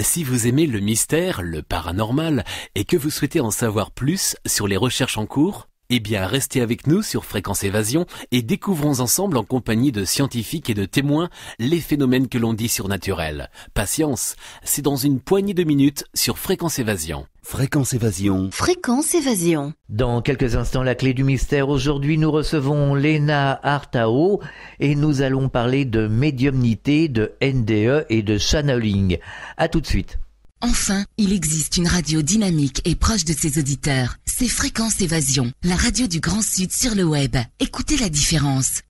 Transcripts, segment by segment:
Si vous aimez le mystère, le paranormal, et que vous souhaitez en savoir plus sur les recherches en cours, eh bien restez avec nous sur Fréquence Évasion et découvrons ensemble en compagnie de scientifiques et de témoins les phénomènes que l'on dit surnaturels. Patience, c'est dans une poignée de minutes sur Fréquence Évasion. Fréquence Évasion. Fréquence Évasion. Dans quelques instants, la clé du mystère. Aujourd'hui, nous recevons Léna Artao et nous allons parler de médiumnité, de NDE et de channeling. À tout de suite. Enfin, il existe une radio dynamique et proche de ses auditeurs. C'est Fréquence Évasion, la radio du Grand Sud sur le web. Écoutez la différence.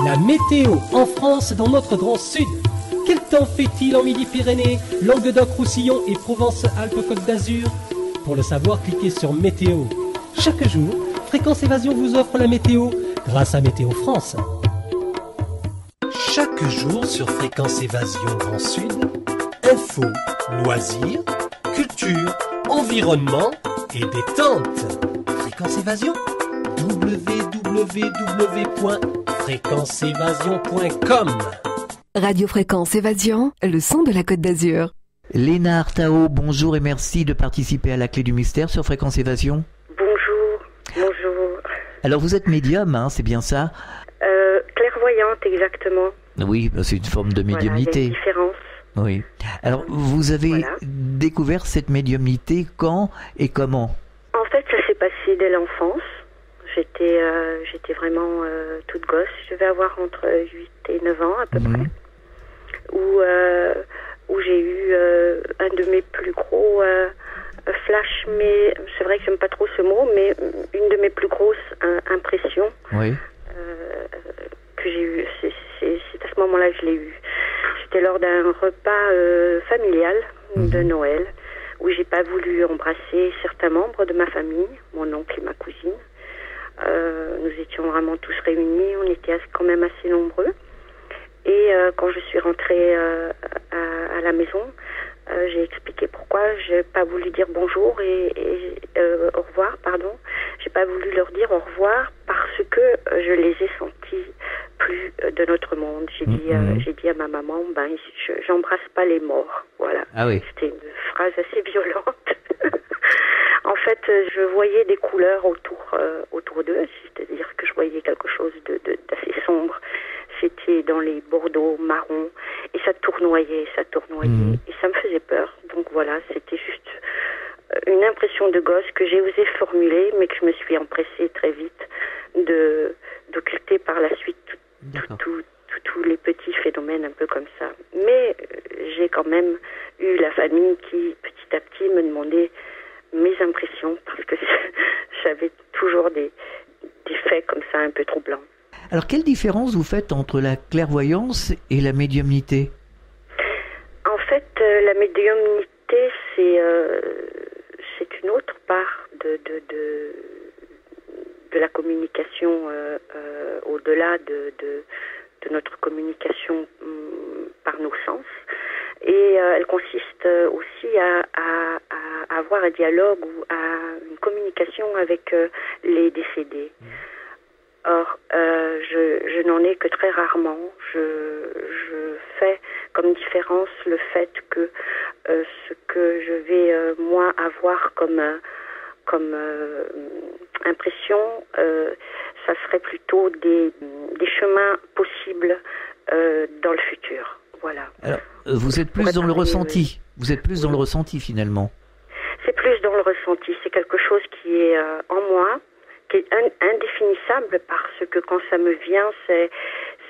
La météo en France dans notre Grand Sud. Quel temps fait-il en Midi-Pyrénées, Languedoc-Roussillon et Provence-Alpes-Côte d'Azur? Pour le savoir, cliquez sur Météo. Chaque jour, Fréquence Évasion vous offre la météo grâce à Météo France. Chaque jour sur Fréquence Évasion Grand Sud, info, loisirs, culture, environnement et détente. Fréquence Évasion, www.fréquenceévasion.com. Radio Fréquence Évasion, le son de la Côte d'Azur. Léna Artao, bonjour et merci de participer à la clé du mystère sur Fréquence Évasion. Bonjour. Alors vous êtes médium, hein, c'est bien ça? Clairvoyante, exactement. Oui, c'est une forme de médiumnité. Voilà, il y a une différence. Oui. Alors vous avez découvert cette médiumnité quand et comment? En fait, ça s'est passé dès l'enfance. J'étais vraiment toute gosse. Je devais avoir entre 8 et 9 ans à peu près. Où j'ai eu un de mes plus gros flashs, mais c'est vrai que j'aime pas trop ce mot, mais une de mes plus grosses impressions que j'ai eu. C'est à ce moment-là que je l'ai eu. C'était lors d'un repas familial de Noël, où j'ai pas voulu embrasser certains membres de ma famille, mon oncle et ma cousine. Nous étions vraiment tous réunis, on était quand même assez nombreux. Et quand je suis rentrée à la maison, j'ai expliqué pourquoi j'ai pas voulu dire bonjour et au revoir, pardon. J'ai pas voulu leur dire au revoir parce que je les ai sentis plus de notre monde. J'ai dit à ma maman, j'embrasse pas les morts. Voilà. Ah oui. C'était une phrase assez violente. En fait, je voyais des couleurs autour d'eux, c'est-à-dire que je voyais quelque chose d'assez sombre. C'était dans les bordeaux marrons et ça tournoyait. Et ça me faisait peur. Donc voilà, c'était juste une impression de gosse que j'ai osé formuler, mais que je me suis empressée très vite d'occulter par la suite tous les petits phénomènes un peu comme ça. Mais j'ai quand même eu la famille qui, petit à petit, me demandait mes impressions parce que j'avais toujours des faits comme ça un peu troublants. Alors, quelle différence vous faites entre la clairvoyance et la médiumnité? En fait, la médiumnité, c'est une autre part de la communication, au-delà de notre communication par nos sens. Et elle consiste aussi à avoir un dialogue ou à une communication avec les décédés. Or, je n'en ai que très rarement. Je fais comme différence le fait que ce que je vais moi avoir comme impression, ça serait plutôt des chemins possibles dans le futur. Voilà. Alors, vous êtes plus dans le ressenti. Vous êtes plus dans le ressenti finalement. C'est plus dans le ressenti. C'est quelque chose qui est en moi, qui est indéfinissable parce que quand ça me vient,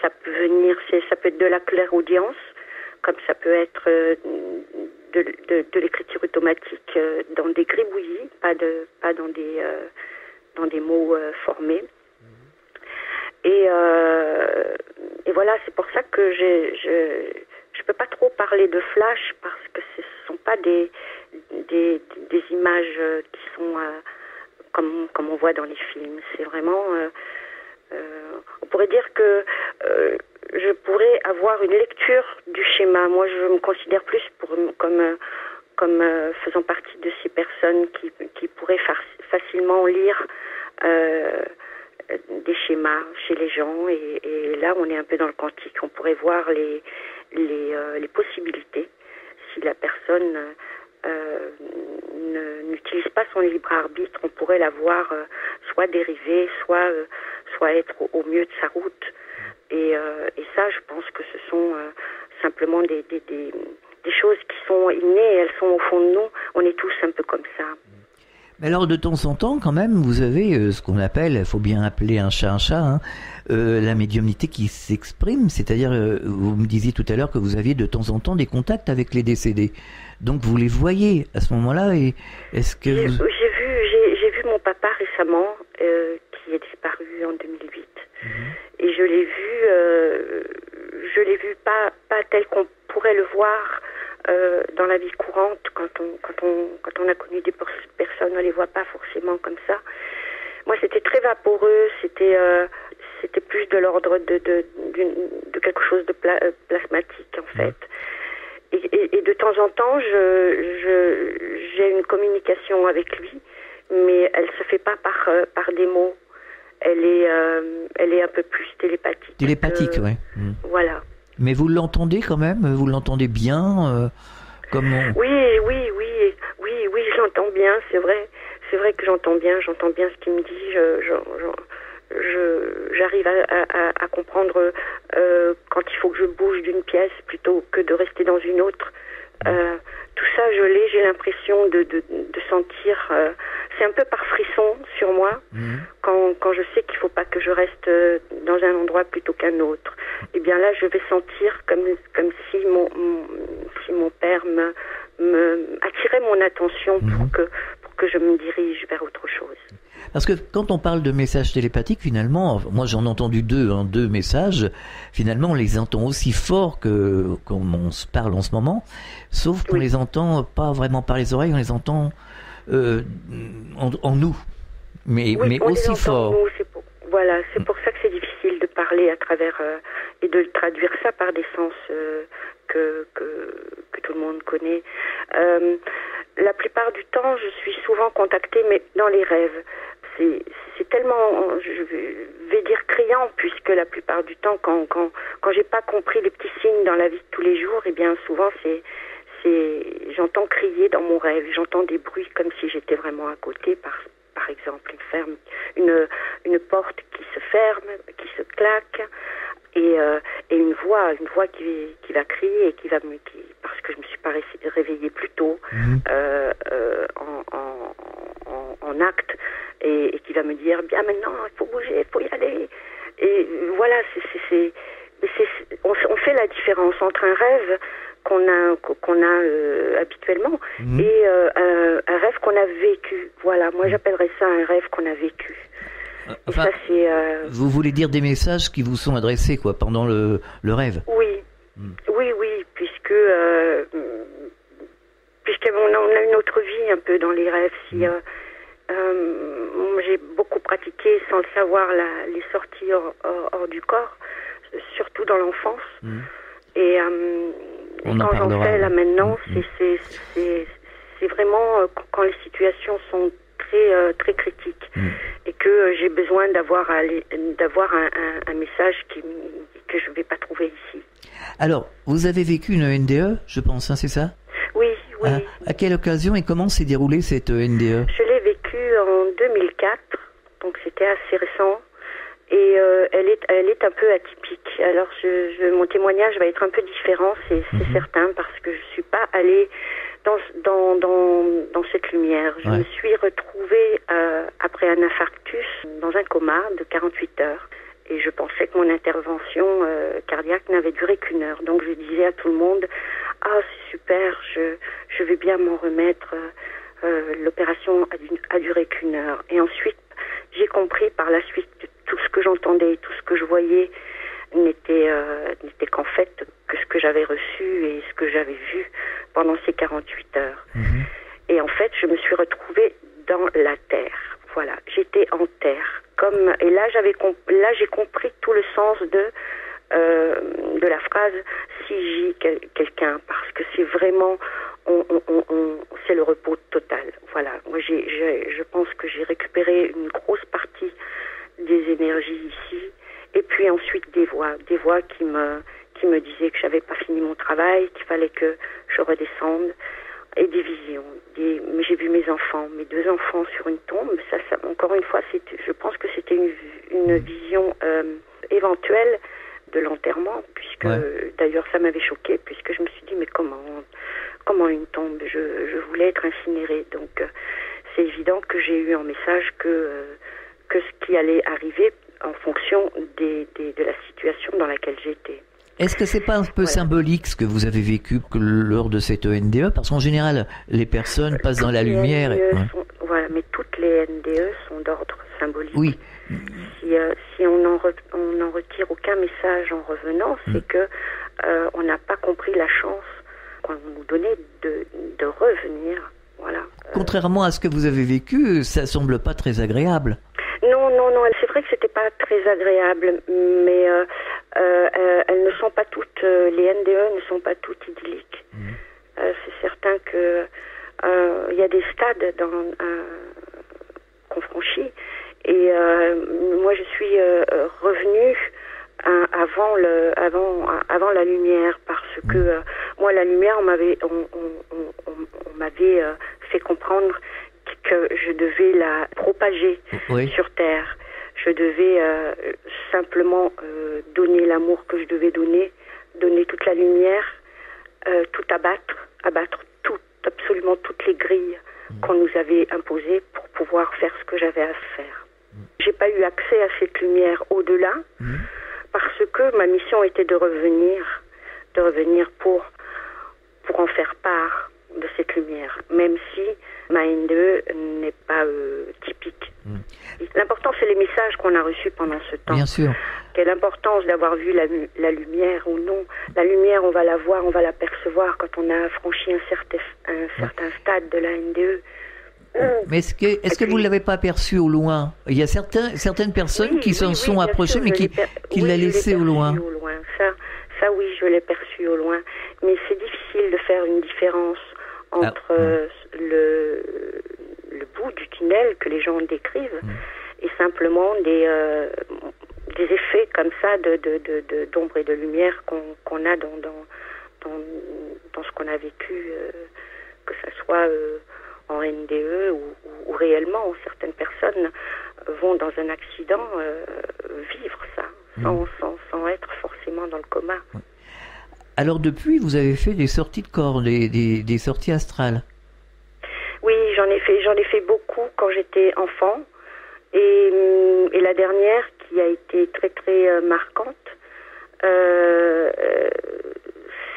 ça peut être de la clairaudience, comme ça peut être de l'écriture automatique dans des gribouillis, pas dans des mots formés. Et voilà, c'est pour ça que je peux pas trop parler de flash parce que ce sont pas des images qui sont comme on voit dans les films. C'est vraiment on pourrait dire que je pourrais avoir une lecture du schéma. Moi, je me considère plus comme faisant partie de ces personnes qui pourraient facilement lire des schémas chez les gens et là on est un peu dans le quantique. On pourrait voir les possibilités si la personne n'utilise pas son libre arbitre. On pourrait la voir soit dériver, soit être au mieux de sa route. Et ça, je pense que ce sont simplement des choses qui sont innées, elles sont au fond de nous. On est tous un peu comme ça. Mais alors, de temps en temps, quand même, vous avez ce qu'on appelle, il faut bien appeler un chat, hein, la médiumnité qui s'exprime. C'est-à-dire, vous me disiez tout à l'heure que vous aviez de temps en temps des contacts avec les décédés. Donc, vous les voyez à ce moment-là. Et est-ce que j'ai vu mon papa récemment, qui est disparu en 2008. Et je l'ai vu pas tel qu'on pourrait le voir dans la vie courante. Quand on a connu des personnes, on les voit pas forcément comme ça. Moi, c'était très vaporeux, c'était plus de l'ordre de quelque chose de plasmatique, en fait. Et de temps en temps, j'ai une communication avec lui, mais elle se fait pas par des mots. Elle est un peu plus télépathique. Télépathique, oui. Voilà. Mais vous l'entendez quand même? Vous l'entendez bien Oui, je l'entends bien, c'est vrai. C'est vrai que j'entends bien ce qu'il me dit. J'arrive à comprendre quand il faut que je bouge d'une pièce plutôt que de rester dans une autre. Tout ça, j'ai l'impression de sentir. C'est un peu par frisson sur moi quand je sais qu'il ne faut pas que je reste dans un endroit plutôt qu'un autre. Et bien là, je vais sentir comme si mon père attirait mon attention pour que je me dirige vers autre chose. Parce que quand on parle de messages télépathiques, finalement, moi j'en ai entendu deux messages, finalement on les entend aussi fort que comme on se parle en ce moment, sauf qu'on les entend pas vraiment par les oreilles, on les entend en nous, mais aussi fort. Voilà, c'est pour ça que c'est difficile de parler à travers et de traduire ça par des sens que tout le monde connaît. La plupart du temps, je suis souvent contactée, mais dans les rêves. C'est tellement, je vais dire criant, puisque la plupart du temps, quand j'ai pas compris les petits signes dans la vie de tous les jours, et bien souvent j'entends crier dans mon rêve, j'entends des bruits comme si j'étais vraiment à côté, par exemple une porte qui se ferme, qui se claque, et une voix qui va crier et qui va parce que je me suis pas réveillée plus tôt en acte et qui va me dire bien maintenant il faut bouger, il faut y aller. Et voilà, on fait la différence entre un rêve qu'on a habituellement et un rêve qu'on a vécu. Voilà, moi j'appellerais ça un rêve qu'on a vécu. Enfin, ça, vous voulez dire des messages qui vous sont adressés pendant le rêve? Oui, puisque on a une autre vie un peu dans les rêves. J'ai beaucoup pratiqué sans le savoir les sorties hors du corps, surtout dans l'enfance. Et quand j'en fais là maintenant, c'est vraiment quand les situations sont très très critiques et que j'ai besoin d'avoir un message que je ne vais pas trouver ici. Alors, vous avez vécu une NDE, je pense, hein, c'est ça? Oui. À quelle occasion et comment s'est déroulée cette NDE? Je l'ai vécue en 2004, donc c'était assez récent. Et elle est un peu atypique. Alors mon témoignage va être un peu différent, c'est certain, parce que je suis pas allée dans cette lumière. Je me suis retrouvée après un infarctus dans un coma de 48 heures. Et je pensais que mon intervention cardiaque n'avait duré qu'1 heure. Donc je disais à tout le monde, c'est super, je vais bien m'en remettre. L'opération a duré qu'1 heure. Et ensuite, j'ai compris par la suite que tout ce que j'entendais, tout ce que je voyais n'était qu'en fait que ce que j'avais reçu et ce que j'avais vu pendant ces 48 heures. Et en fait, je me suis retrouvée dans la terre. Voilà, j'étais en terre. Et là, j'ai compris tout le sens de la phrase « si j'ai quelqu'un », parce que c'est vraiment, c'est le repos total. Voilà, moi je pense que j'ai récupéré une grosse partie des énergies ici, et puis ensuite des voix qui me disaient que j'avais pas fini mon travail, qu'il fallait que je redescende, et des visions. Mais j'ai vu mes enfants, mes 2 enfants sur une tombe. Ça encore une fois, je pense que c'était une vision éventuelle de l'enterrement, puisque d'ailleurs ça m'avait choquée, puisque je me suis dit mais comment une tombe, je voulais être incinérée. Donc c'est évident que j'ai eu en message que ce qui allait arriver en fonction de la situation dans laquelle j'étais. Est-ce que c'est pas un peu symbolique ce que vous avez vécu lors de cette NDE? Parce qu'en général, les personnes passent dans la lumière. Voilà, mais toutes les NDE sont d'ordre symbolique. Oui. Si on n'en retire aucun message en revenant, c'est que on n'a pas compris la chance qu'on nous donnait de revenir. Voilà. Contrairement à ce que vous avez vécu, ça semble pas très agréable. Non, c'est vrai que c'était pas très agréable, mais elles ne sont pas toutes, les NDE ne sont pas toutes idylliques. C'est certain que il y a des stades qu'on franchit, et moi je suis revenue avant la lumière, parce que moi la lumière on m'avait fait comprendre que je devais la propager sur Terre. Je devais simplement donner l'amour que je devais donner toute la lumière, tout abattre absolument toutes les grilles qu'on nous avait imposées pour pouvoir faire ce que j'avais à faire. J'ai pas eu accès à cette lumière au-delà, parce que ma mission était de revenir pour en faire part de cette lumière, même si ma NDE n'est pas typique. L'important, c'est les messages qu'on a reçus pendant ce temps. Bien sûr. Quelle importance d'avoir vu la lumière ou non. La lumière, on va la voir, on va la percevoir quand on a franchi un certain stade de la NDE. Mais est-ce que vous ne l'avez pas perçu au loin? Il y a certaines personnes qui s'en sont approchées, mais qui l'a laissé au loin. Ça, oui, je l'ai perçu au loin. Mais c'est difficile de faire une différence entre le bout du tunnel que les gens décrivent et simplement des effets comme ça d'ombre et de lumière qu'on a dans ce qu'on a vécu, que ça soit en NDE ou réellement. Certaines personnes vont dans un accident vivre ça sans être forcément dans le coma. Alors depuis, vous avez fait des sorties de corps, des sorties astrales. Oui, j'en ai fait beaucoup quand j'étais enfant, et la dernière qui a été très très marquante,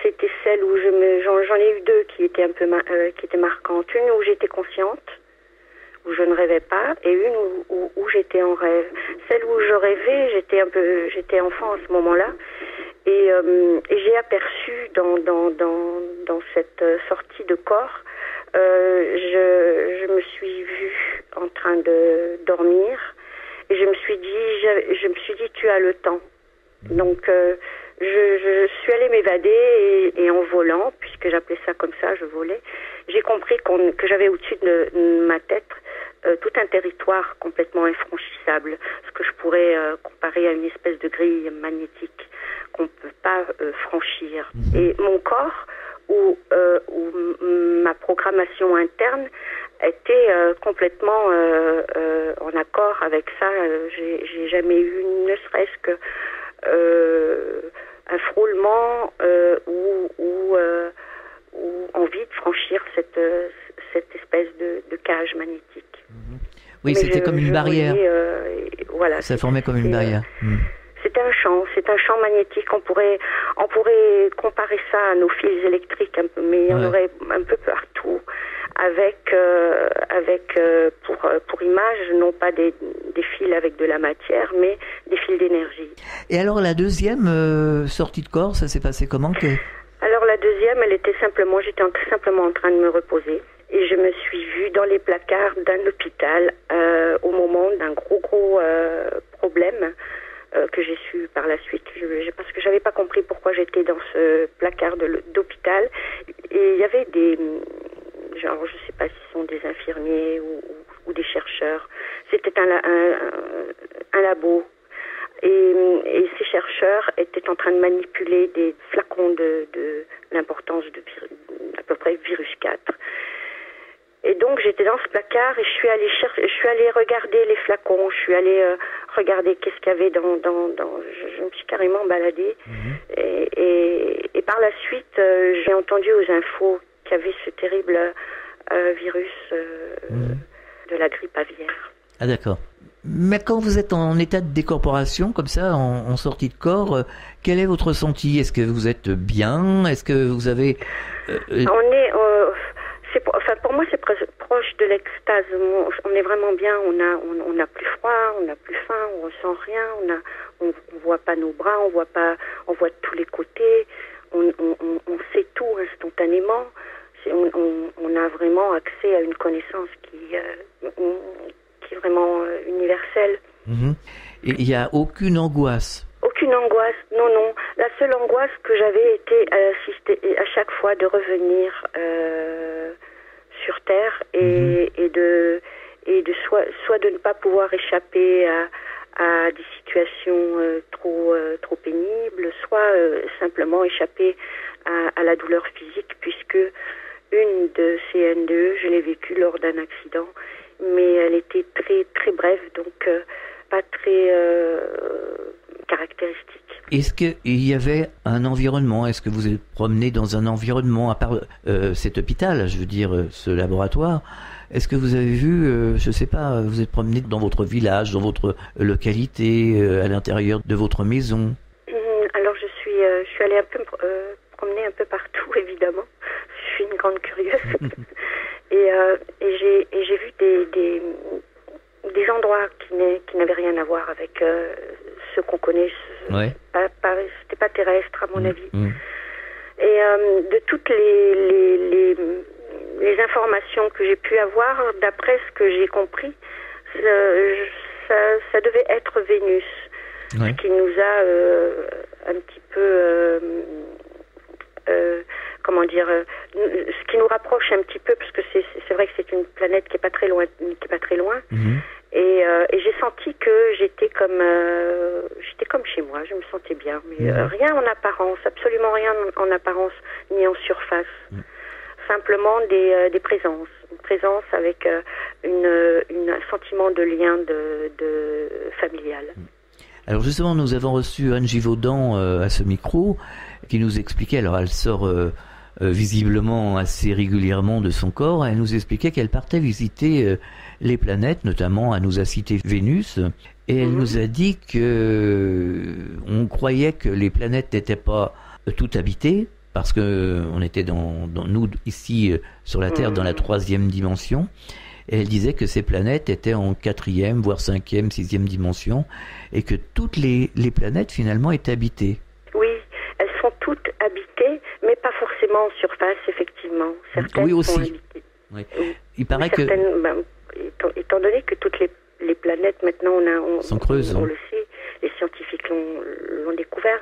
c'était celle où j'en ai eu 2 qui étaient qui étaient marquantes. Une où j'étais consciente, où je ne rêvais pas, et une où j'étais en rêve. Celle où je rêvais, j'étais enfant à ce moment-là. Et j'ai aperçu dans cette sortie de corps, je me suis vue en train de dormir, et je me suis dit tu as le temps. Donc je suis allée m'évader, et en volant, puisque j'appelais ça comme ça, je volais, j'ai compris que j'avais au-dessus de ma tête tout un territoire complètement infranchissable, ce que je pourrais comparer à une espèce de grille magnétique qu'on ne peut pas franchir. Et mon corps, ou ma programmation interne, était complètement en accord avec ça. J'ai jamais eu, ne serait-ce que un frôlement ou envie de franchir cette espèce de cage magnétique. Oui, mais c'était comme une barrière. Voilà, ça formait comme une barrière. C'est un champ magnétique. On pourrait comparer ça à nos fils électriques, mais il y en aurait un peu partout, avec pour image, non pas des fils avec de la matière, mais des fils d'énergie. Et alors la deuxième sortie de corps, ça s'est passé comment Alors la deuxième, j'étais simplement en train de me reposer, et je me suis vue dans les placards d'un hôpital au moment d'un gros problème que j'ai su par la suite, parce que j'avais pas compris pourquoi j'étais dans ce placard d'hôpital. Et il y avait je sais pas si ce sont des infirmiers ou des chercheurs. C'était un labo. Et ces chercheurs étaient en train de manipuler des flacons de l'importance de à peu près virus 4. Et donc j'étais dans ce placard et je suis allée regarder les flacons, je suis allée regarder qu'est-ce qu'il y avait dans je me suis carrément baladée. Et par la suite j'ai entendu aux infos qu'il y avait ce terrible virus de la grippe aviaire. Ah d'accord. Mais quand vous êtes en état de décorporation, comme ça, en sortie de corps, quel est votre ressenti? Est-ce que vous êtes bien? Est-ce que vous avez... Pour moi, c'est proche de l'extase. On est vraiment bien. On n'a plus froid, on n'a plus faim, on ressent rien. On voit pas nos bras, on voit de tous les côtés. On sait tout instantanément. On a vraiment accès à une connaissance qui est vraiment universelle. Et il n'y a aucune angoisse? Aucune angoisse, non. La seule angoisse que j'avais était à chaque fois de revenir sur Terre et de soit de ne pas pouvoir échapper à des situations trop pénibles, soit simplement échapper à la douleur physique, puisque une de ces NDE, je l'ai vécue lors d'un accident, mais elle était très très brève, donc pas très caractéristique. Est-ce qu'il y avait un environnement? Est-ce que vous êtes promené dans un environnement, à part cet hôpital, je veux dire ce laboratoire? Est-ce que vous avez vu, je sais pas, vous êtes promené dans votre village, dans votre localité, à l'intérieur de votre maison? Alors je suis allée un peu promener un peu partout, évidemment. Je suis une grande curieuse. et j'ai vu des endroits qui n'avaient rien à voir avec ceux qu'on connaît. C'était pas terrestre, à mon avis. Et de toutes les informations que j'ai pu avoir, d'après ce que j'ai compris, ça devait être Vénus, ce qui nous a un petit peu... ce qui nous rapproche un petit peu, parce que c'est vrai que c'est une planète qui est pas très loin. Et j'ai senti que j'étais comme chez moi. Je me sentais bien, mais rien en apparence, absolument rien en apparence ni en surface. Simplement des présences, une présence avec un sentiment de lien de familial. Alors justement, nous avons reçu Anne Givaudan à ce micro, qui nous expliquait, alors elle sort visiblement assez régulièrement de son corps, elle nous expliquait qu'elle partait visiter les planètes, notamment elle nous a cité Vénus, et elle nous a dit que on croyait que les planètes n'étaient pas toutes habitées, parce que on était dans nous ici sur la Terre dans la 3e dimension. Et elle disait que ces planètes étaient en 4e, voire 5e, 6e dimension, et que toutes les planètes finalement étaient habitées. Oui, elles sont toutes habitées, mais pas forcément en surface, effectivement. Certaines aussi. sont habitées. Oui. Il paraît que... étant donné que toutes les planètes, maintenant, sont creuses. On le sait, les scientifiques l'ont découvert,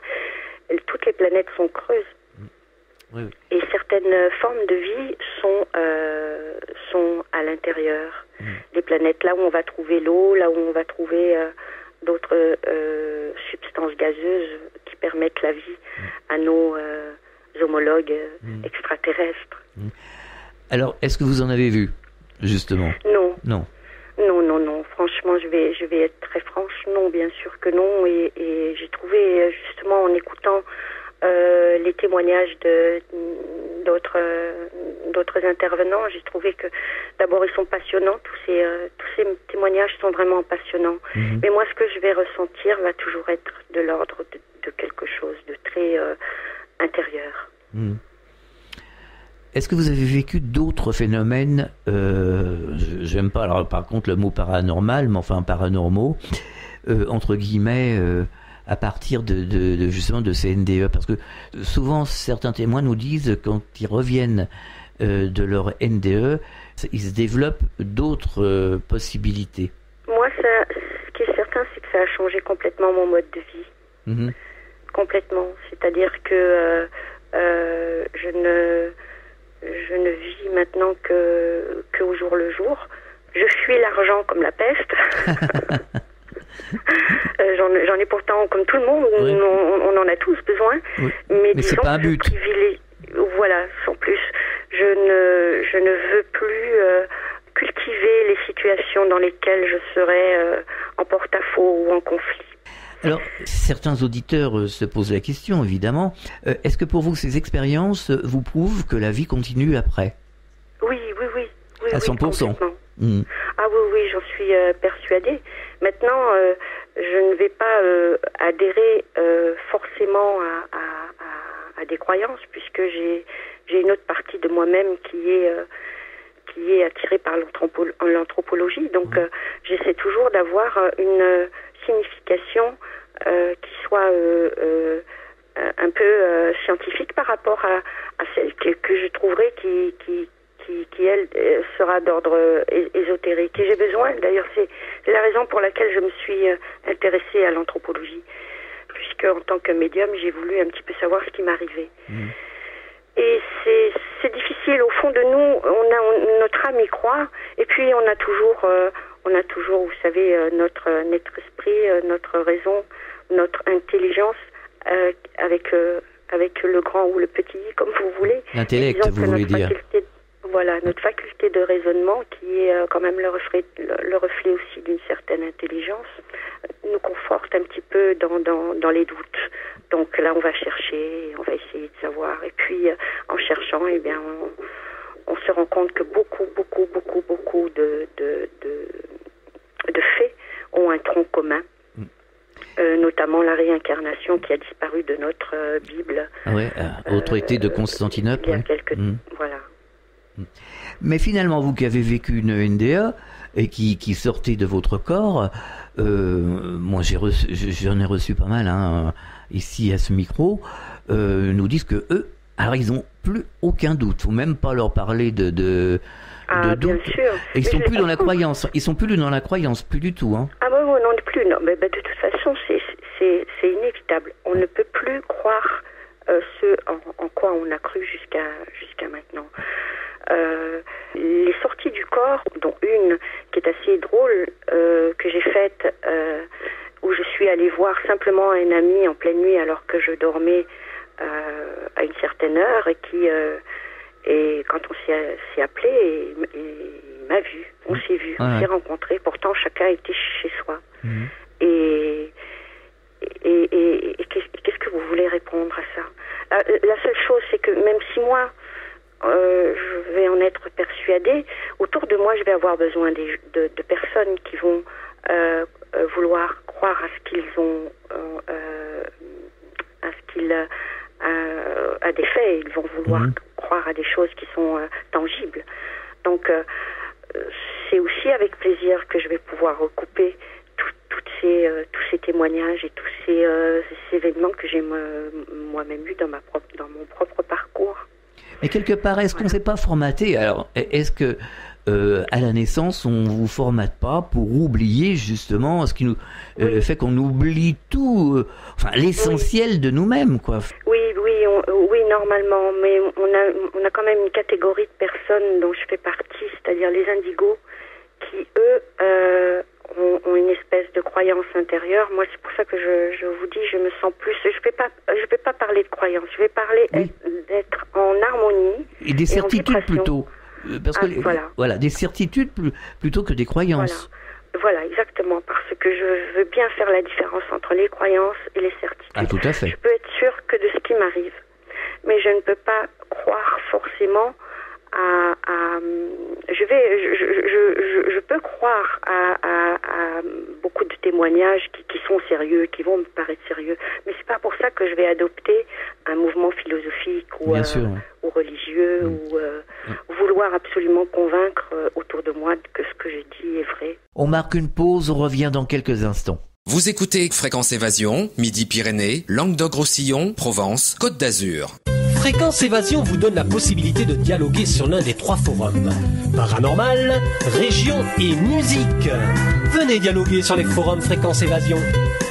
toutes les planètes sont creuses. Oui. Et certaines formes de vie sont à l'intérieur des planètes, là où on va trouver l'eau, là où on va trouver d'autres substances gazeuses qui permettent la vie à nos homologues extraterrestres. Alors, est-ce que vous en avez vu, justement? Non. Franchement, je vais être très franche. Non, bien sûr que non. Et j'ai trouvé, justement, en écoutant les témoignages d'autres intervenants, j'ai trouvé que d'abord ils sont passionnants, tous ces témoignages sont vraiment passionnants. Mais moi, ce que je vais ressentir va toujours être de l'ordre de quelque chose de très intérieur. Est-ce que vous avez vécu d'autres phénomènes, j'aime pas alors par contre le mot paranormal, mais enfin paranormaux, entre guillemets, à partir de justement de ces NDE, parce que souvent certains témoins nous disent quand ils reviennent de leur NDE, ils se développent d'autres possibilités. Moi, ce qui est certain, c'est que ça a changé complètement mon mode de vie. Complètement. C'est-à-dire que je ne vis maintenant que au jour le jour. Je fuis l'argent comme la peste. J'en ai pourtant, comme tout le monde, on en a tous besoin. Oui. Mais c'est pas un but. Voilà, sans plus. Je ne veux plus cultiver les situations dans lesquelles je serais en porte-à-faux ou en conflit. Alors, certains auditeurs se posent la question, évidemment. Est-ce que pour vous, ces expériences vous prouvent que la vie continue après ? Oui. À 100%. Mmh. Ah oui, j'en suis persuadée. Maintenant, je ne vais pas adhérer forcément à des croyances, puisque j'ai une autre partie de moi-même qui est attirée par l'anthropologie. Donc, j'essaie toujours d'avoir une signification qui soit un peu scientifique par rapport à celle que je trouverais qui elle sera d'ordre ésotérique. Et j'ai besoin, d'ailleurs c'est la raison pour laquelle je me suis intéressée à l'anthropologie, puisque en tant que médium j'ai voulu un petit peu savoir ce qui m'arrivait. Et c'est difficile, au fond de nous, notre âme y croit, et puis on a toujours, vous savez, notre esprit, notre raison, notre intelligence, avec le grand ou le petit, comme vous voulez. L'intellect, vous voulez dire. Voilà, notre faculté de raisonnement, qui est quand même le reflet aussi d'une certaine intelligence, nous conforte un petit peu dans les doutes. Donc là, on va chercher, on va essayer de savoir. Et puis, en cherchant, eh bien, on se rend compte que beaucoup de faits ont un tronc commun. Notamment la réincarnation qui a disparu de notre Bible. Ah ouais, au traité de Constantinople. Il y a quelques... Voilà. Mais finalement, vous qui avez vécu une NDA et qui sortait de votre corps, moi j'en ai reçu pas mal ici à ce micro, nous disent que eux, alors ils n'ont plus aucun doute. Faut même pas leur parler de doute. Bien sûr. Et ils sont plus dans la croyance. Ils sont plus dans la croyance, plus du tout. Hein. Ah non plus. Non, mais de toute façon, c'est inévitable. On ne peut plus croire ce en quoi on a cru jusqu'à maintenant. Les sorties du corps, dont une qui est assez drôle, que j'ai faite, où je suis allée voir simplement un ami en pleine nuit alors que je dormais à une certaine heure, et quand on s'est appelé, il m'a vu, on s'est vu, on s'est rencontrés, pourtant chacun était chez soi. Et qu'est-ce que vous voulez répondre à ça? La seule chose, c'est que même si moi je vais en être persuadée, autour de moi je vais avoir besoin de personnes qui vont vouloir croire à ce qu'ils ont à des faits. Ils vont vouloir croire à des choses qui sont tangibles. Donc c'est aussi avec plaisir que je vais pouvoir recouper tous ces témoignages et tous ces événements que j'ai moi-même eus dans mon propre parcours. Et quelque part, est-ce qu'on ne s'est pas formaté? Alors, est-ce que à la naissance, on vous formate pas pour oublier justement ce qui nous fait qu'on oublie tout, l'essentiel de nous-mêmes, quoi. Oui, normalement, mais on a quand même une catégorie de personnes dont je fais partie, c'est-à-dire les indigos, qui eux ont une espèce de croyance intérieure. Moi, c'est pour ça que je vous dis, je me sens plus. Je vais pas parler de croyance. Je vais parler d'être en harmonie et des certitudes plutôt. Parce que des certitudes plutôt que des croyances. Voilà, exactement, parce que je veux bien faire la différence entre les croyances et les certitudes. Ah, tout à fait. Je peux être sûre que de ce qui m'arrive, mais je ne peux pas croire forcément je peux croire à beaucoup de témoignages qui sont sérieux, qui vont me paraître sérieux, mais c'est pas pour ça que je vais adopter un mouvement philosophique ou religieux ou vouloir absolument convaincre autour de moi que ce que je dis est vrai. On marque une pause, on revient dans quelques instants. Vous écoutez Fréquence Évasion, Midi-Pyrénées, Languedoc-Roussillon, Provence, Côte d'Azur. Fréquence Évasion vous donne la possibilité de dialoguer sur l'un des 3 forums. Paranormal, région et musique. Venez dialoguer sur les forums Fréquence Évasion.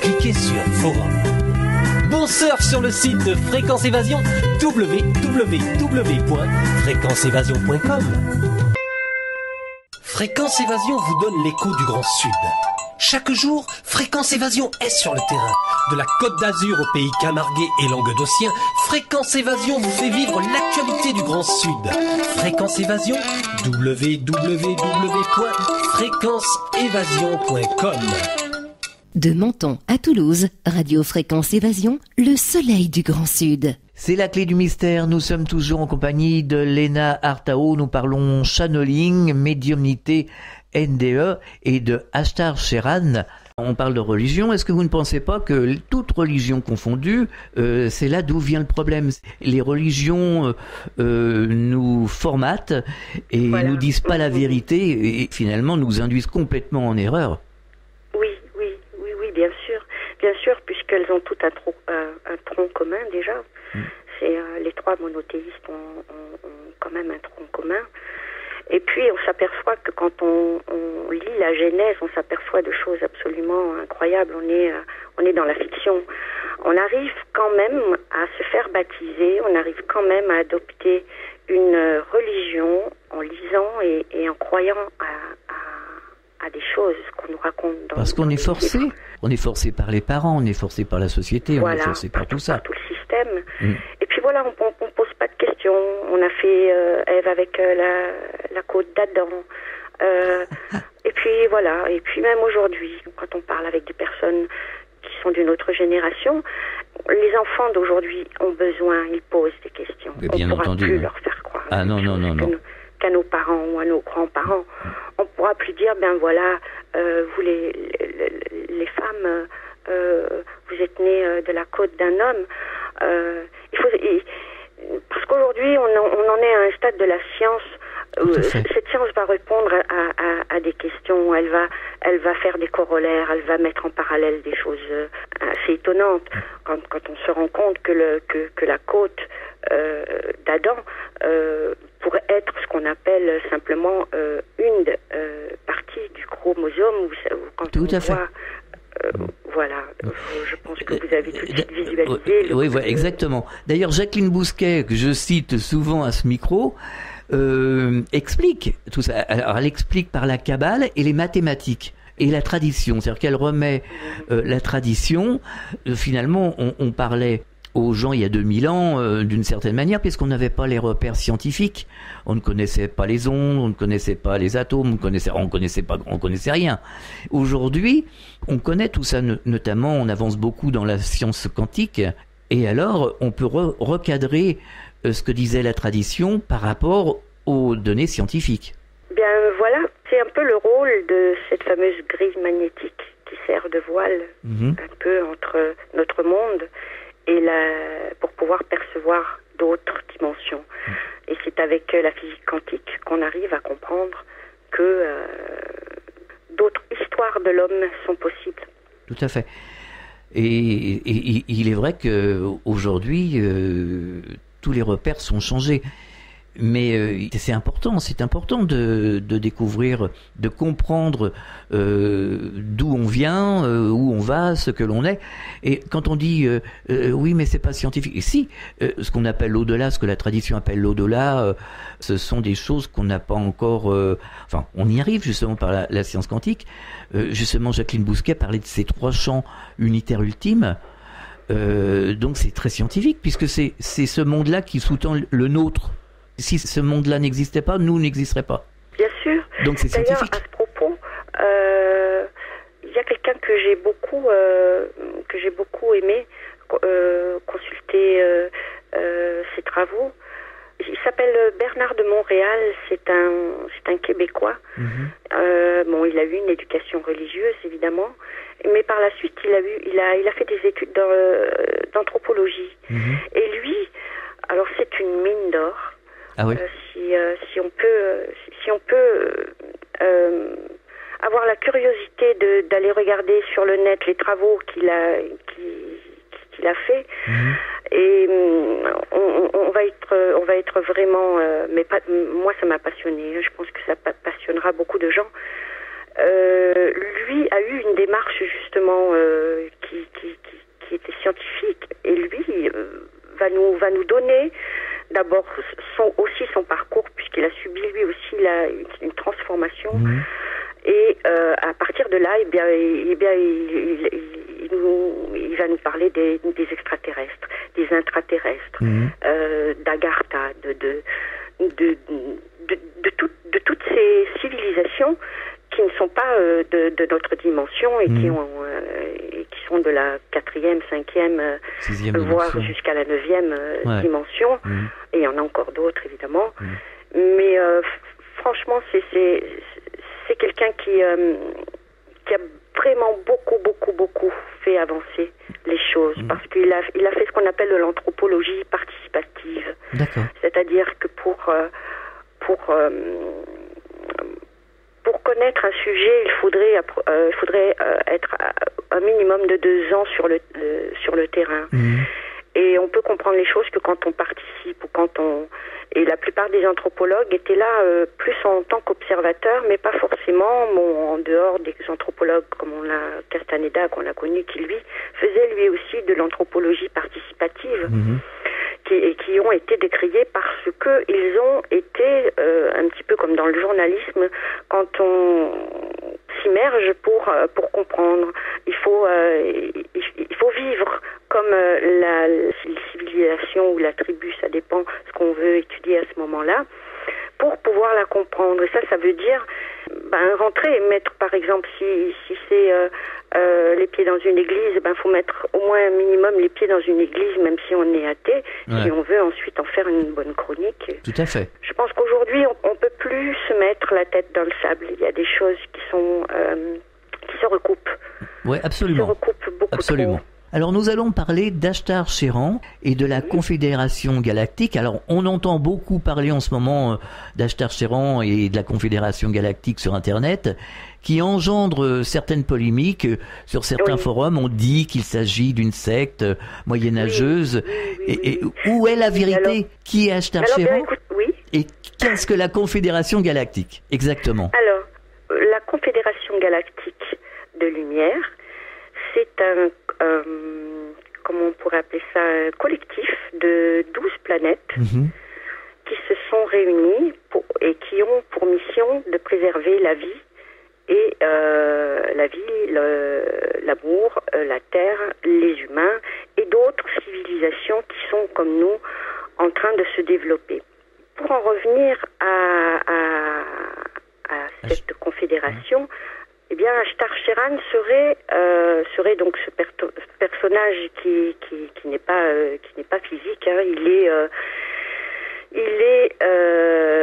Cliquez sur Forum. Bon surf sur le site de Fréquence Évasion, www.fréquenceévasion.com. Fréquence Évasion vous donne l'écho du Grand Sud. Chaque jour, Fréquence Évasion est sur le terrain. De la Côte d'Azur au pays camarguais et languedocien, Fréquence Évasion vous fait vivre l'actualité du Grand Sud. Fréquence Évasion, www.fréquenceévasion.com. De Menton à Toulouse, Radio Fréquence Évasion, le soleil du Grand Sud. C'est la clé du mystère. Nous sommes toujours en compagnie de Léna Artao. Nous parlons channeling, médiumnité, NDE et de Ashtar Sheran. On parle de religion. Est-ce que vous ne pensez pas que toute religion confondue, c'est là d'où vient le problème? Les religions nous formatent et nous disent pas la vérité et finalement nous induisent complètement en erreur. Oui, bien sûr, puisqu'elles ont toutes un tronc commun déjà. C'est les trois monothéistes ont quand même un tronc commun. Et puis on s'aperçoit que quand on lit la Genèse, on s'aperçoit de choses absolument incroyables. On est dans la fiction. On arrive quand même à se faire baptiser, on arrive quand même à adopter une religion en lisant et en croyant à des choses qu'on nous raconte. Parce qu'on est forcé. On est forcé par les parents, on est forcé par la société, on est forcé par tout ça. Par tout le système. Et puis voilà, on pose pas de questions. On a fait Ève avec la côte d'Adam. Et puis voilà. Et puis même aujourd'hui, quand on parle avec des personnes qui sont d'une autre génération, les enfants d'aujourd'hui ont besoin, ils posent des questions. Mais bien on pourra entendu. plus leur faire croire. Ah non. Qu'à nos parents ou à nos grands-parents. On pourra plus dire, ben voilà, vous les femmes, vous êtes nées de la côte d'un homme. Parce qu'aujourd'hui, on en est à un stade de la science. Cette science va répondre à des questions. Elle va faire des corollaires. Elle va mettre en parallèle des choses assez étonnantes. Quand on se rend compte que la côte d'Adam pourrait être ce qu'on appelle simplement une partie du chromosome. Quand tout à fait. Voilà, je pense que vous avez tout de suite visualisé. Oui, exactement. D'ailleurs, Jacqueline Bousquet, que je cite souvent à ce micro, explique tout ça. Alors, elle explique par la Kabbale et les mathématiques et la tradition. C'est-à-dire qu'elle remet la tradition. Finalement, on parlait aux gens il y a 2000 ans d'une certaine manière, puisqu'on n'avait pas les repères scientifiques. On ne connaissait pas les ondes, on ne connaissait pas les atomes, on connaissait rien. Aujourd'hui, on connaît tout ça, notamment on avance beaucoup dans la science quantique, et alors on peut recadrer ce que disait la tradition par rapport aux données scientifiques. Bien voilà, c'est un peu le rôle de cette fameuse grille magnétique qui sert de voile un peu entre notre monde et pour pouvoir percevoir d'autres dimensions. Et c'est avec la physique quantique qu'on arrive à comprendre que d'autres histoires de l'homme sont possibles. Tout à fait. Et il est vrai qu'aujourd'hui, tous les repères sont changés. Mais c'est important de découvrir, de comprendre d'où on vient, où on va, ce que l'on est. Et quand on dit oui, mais c'est pas scientifique. Et si, ce qu'on appelle l'au-delà, ce que la tradition appelle l'au-delà, ce sont des choses qu'on n'a pas encore. Enfin, on y arrive justement par la science quantique. Justement, Jacqueline Bousquet parlait de ces 3 champs unitaires ultimes. Donc c'est très scientifique puisque c'est ce monde-là qui sous-tend le nôtre. Si ce monde-là n'existait pas, nous n'existerions pas. Bien sûr. Donc c'est scientifique. D'ailleurs, à ce propos, il y a quelqu'un que j'ai beaucoup aimé consulter ses travaux. Il s'appelle Bernard de Montréal. C'est un Québécois. Bon, il a eu une éducation religieuse évidemment, mais par la suite il a fait des études d'anthropologie. Et lui, alors c'est une mine d'or. Ah oui. Si on peut avoir la curiosité d'aller regarder sur le net les travaux qu'il a fait, et on va être vraiment, moi ça m'a passionné. Je pense que ça passionnera beaucoup de gens. Lui a eu une démarche justement qui était scientifique, et lui va nous donner d'abord son parcours, puisqu'il a subi lui aussi une transformation. Et à partir de là, eh bien, des extraterrestres, des intraterrestres, d'Agartha, de toutes ces civilisations qui ne sont pas de notre dimension et qui sont de la 4e, 5e, voire jusqu'à la 9e dimension. Et il y en a encore d'autres, évidemment. Mais franchement, c'est quelqu'un qui a vraiment beaucoup fait avancer les choses, parce qu'il a fait ce qu'on appelle de l'anthropologie participative. D'accord. C'est-à-dire que pour connaître un sujet, il faudrait être un minimum de 2 ans sur le terrain. Et on peut comprendre les choses que quand on participe ou et la plupart des anthropologues étaient là plus en tant qu'observateurs, mais pas forcément en dehors des anthropologues comme Castaneda, qu'on a connu, qui lui faisait lui aussi de l'anthropologie participative, qui ont été décriés parce que ils ont été un petit peu comme dans le journalisme, quand on s'immerge pour comprendre. Il faut vivre comme la civilisation ou la tribu, ça dépend ce qu'on veut étudier à ce moment-là, pour pouvoir la comprendre. Et ça veut dire rentrer et mettre, par exemple, si c'est les pieds dans une église, faut mettre au moins un minimum les pieds dans une église, même si on est athée, si on veut ensuite en faire une bonne chronique. Tout à fait. Je pense qu'aujourd'hui, on peut plus se mettre la tête dans le sable. Il y a des choses qui se recoupent. Oui, absolument. Qui se recoupent beaucoup trop. Alors nous allons parler d'Ashtar Sheran et de la Confédération Galactique. Alors on entend beaucoup parler en ce moment d'Ashtar Sheran et de la Confédération Galactique sur Internet, qui engendre certaines polémiques. Sur certains forums, on dit qu'il s'agit d'une secte moyenâgeuse. Et où est la vérité? Qui est Ashtar Sheran? Et qu'est-ce que la Confédération Galactique? Exactement. Alors, la Confédération Galactique de Lumière, c'est comment on pourrait appeler ça, un collectif de 12 planètes qui se sont réunies et qui ont pour mission de préserver la vie et l'amour, la terre, les humains et d'autres civilisations qui sont comme nous en train de se développer. Pour en revenir à cette confédération, eh bien, Ashtar Sheran serait donc ce personnage qui n'est pas physique. Il est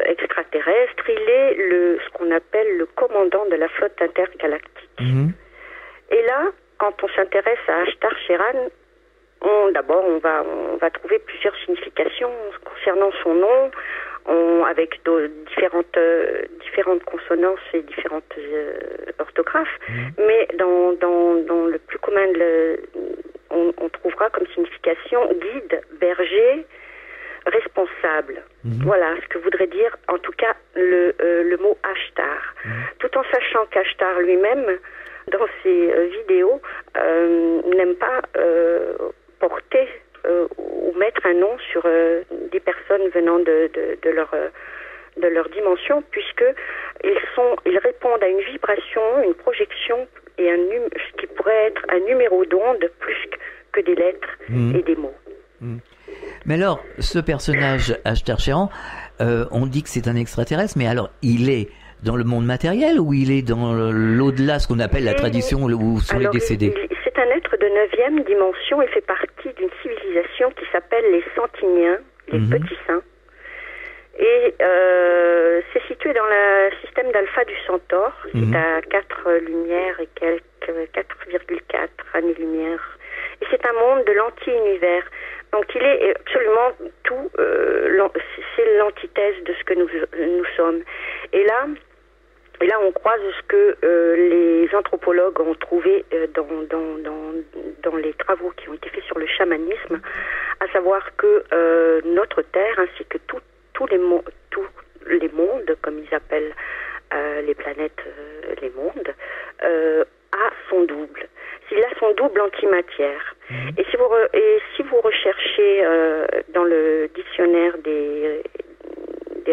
extraterrestre. Il est ce qu'on appelle le commandant de la flotte intergalactique. Et là, quand on s'intéresse à Ashtar Sheran, on va trouver plusieurs significations concernant son nom, avec différentes consonances et différentes orthographes, mais dans le plus commun, on trouvera comme signification guide, berger, responsable. Voilà ce que voudrait dire en tout cas le mot Ashtar. Tout en sachant qu'Ashtar lui-même, dans ses vidéos, n'aime pas porter ou mettre un nom sur des personnes venant de leur dimension, puisque ils répondent à une vibration, une projection et ce qui pourrait être un numéro d'onde plus que des lettres et des mots. Mais alors, ce personnage Ashtar Sheran, on dit que c'est un extraterrestre, mais alors il est dans le monde matériel ou il est dans l'au-delà, ce qu'on appelle la tradition où sont les décédés? C'est un être de 9e dimension. Il fait partie d'une civilisation qui s'appelle les Santiniens, les petits saints. Et c'est situé dans le système d'alpha du Centaure. C'est à 4 lumières et quelques 4,4 années-lumière. Et c'est un monde de l'anti-univers. Donc il est absolument tout, c'est l'antithèse de ce que nous sommes. Et là, on croise ce que les anthropologues ont trouvé dans les travaux qui ont été faits sur le chamanisme, à savoir que notre Terre, ainsi que tous les mondes, comme ils appellent les planètes, les mondes, a son double. Il a son double antimatière. Et si vous recherchez dans le dictionnaire des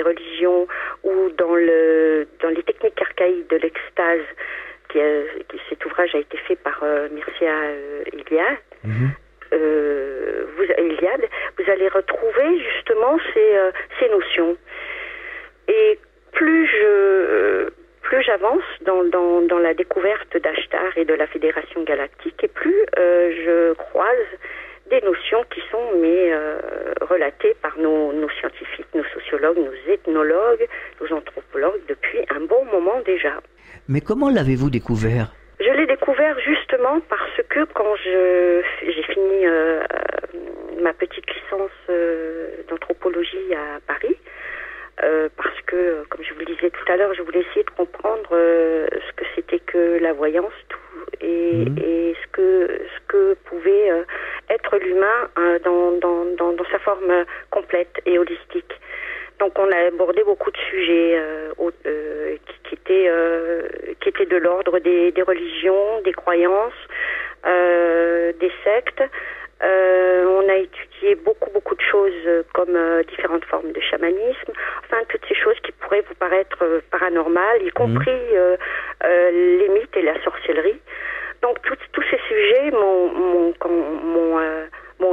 religions ou dans les techniques archaïques de l'extase, cet ouvrage a été fait par Mircea Eliade, Eliade, vous allez retrouver justement ces notions. Et plus j'avance dans la découverte d'Ashtar et de la Fédération Galactique, et plus je croise des notions qui sont relatées par nos scientifiques, nos sociologues, nos ethnologues, nos anthropologues depuis un bon moment déjà. Mais comment l'avez-vous découvert ? Je l'ai découvert justement parce que quand j'ai fini ma petite licence d'anthropologie à Paris, parce que, comme je vous le disais tout à l'heure, je voulais essayer de comprendre ce que c'était que la voyance et ce que pouvait être l'humain dans sa forme complète et holistique. Donc on a abordé beaucoup de sujets qui étaient de l'ordre des religions, des croyances, des sectes. On a étudié beaucoup de choses comme différentes formes de chamanisme, enfin toutes ces choses qui pourraient vous paraître paranormales, y compris les mythes et la sorcellerie. Donc tous ces sujets m'ont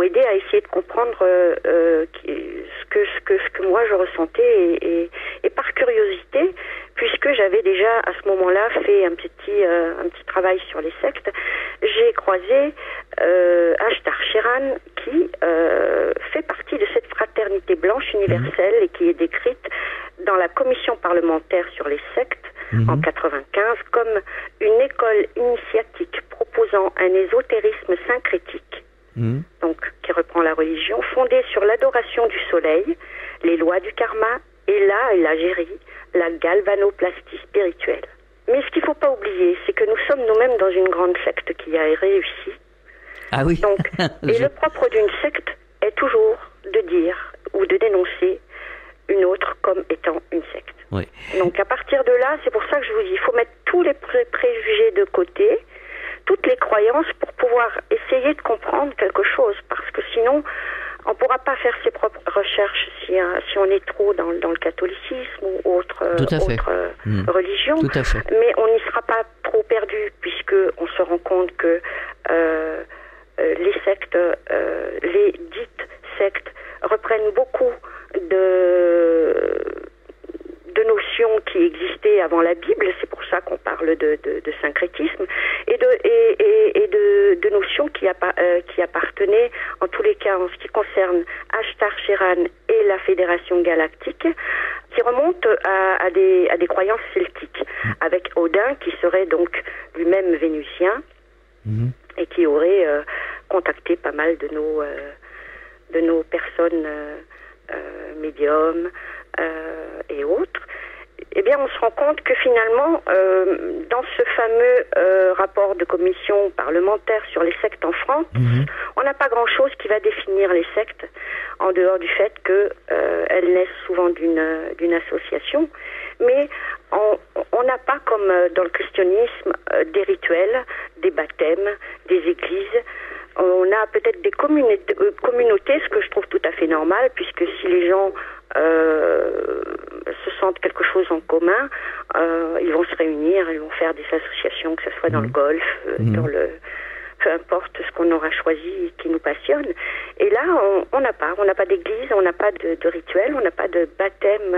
aidé à essayer de comprendre ce que moi je ressentais et par curiosité, puisque j'avais déjà à ce moment-là fait un petit travail sur les sectes, j'ai croisé Ashtar Sheran qui fait partie de cette fraternité blanche universelle et qui est décrite dans la commission parlementaire sur les sectes en 95 comme une école initiatique proposant un ésotérisme syncrétique, donc qui reprend la religion, fondée sur l'adoration du soleil, les lois du karma et la gérie, la galvanoplastie spirituelle. Mais ce qu'il ne faut pas oublier, c'est que nous sommes nous-mêmes dans une grande secte qui a réussi. Ah oui. Donc, et le propre d'une secte est toujours de dire ou de dénoncer une autre comme étant une secte. Oui. Donc à partir de là, c'est pour ça que je vous dis, il faut mettre tous les préjugés de côté, toutes les croyances pour pouvoir essayer de comprendre quelque chose, parce que sinon on ne pourra pas faire ses propres recherches si on est trop dans le catholicisme ou autre religion. Tout à fait. Mais on n'y sera pas trop perdu, puisque on se rend compte que les sectes, les dites sectes, reprennent beaucoup de notions qui existaient avant la Bible. C'est pour ça qu'on parle de syncrétisme et de notions qui appartenaient, en tous les cas en ce qui concerne Ashtar Sheran et la Fédération Galactique, qui remontent à des croyances celtiques, avec Odin qui serait donc lui-même vénusien et qui aurait contacté pas mal de nos personnes médiums et autres. Eh bien, on se rend compte que finalement, dans ce fameux rapport de commission parlementaire sur les sectes en France, on n'a pas grand-chose qui va définir les sectes, en dehors du fait qu'elles naissent souvent d'une association. Mais on n'a pas, comme dans le christianisme, des rituels, des baptêmes, des églises. On a peut-être des communautés, ce que je trouve tout à fait normal, puisque si les gens se sentent quelque chose en commun, ils vont se réunir, ils vont faire des associations, que ce soit dans le golf, peu importe ce qu'on aura choisi qui nous passionne. Et là, on n'a pas d'église, on n'a pas de rituel, on n'a pas de baptême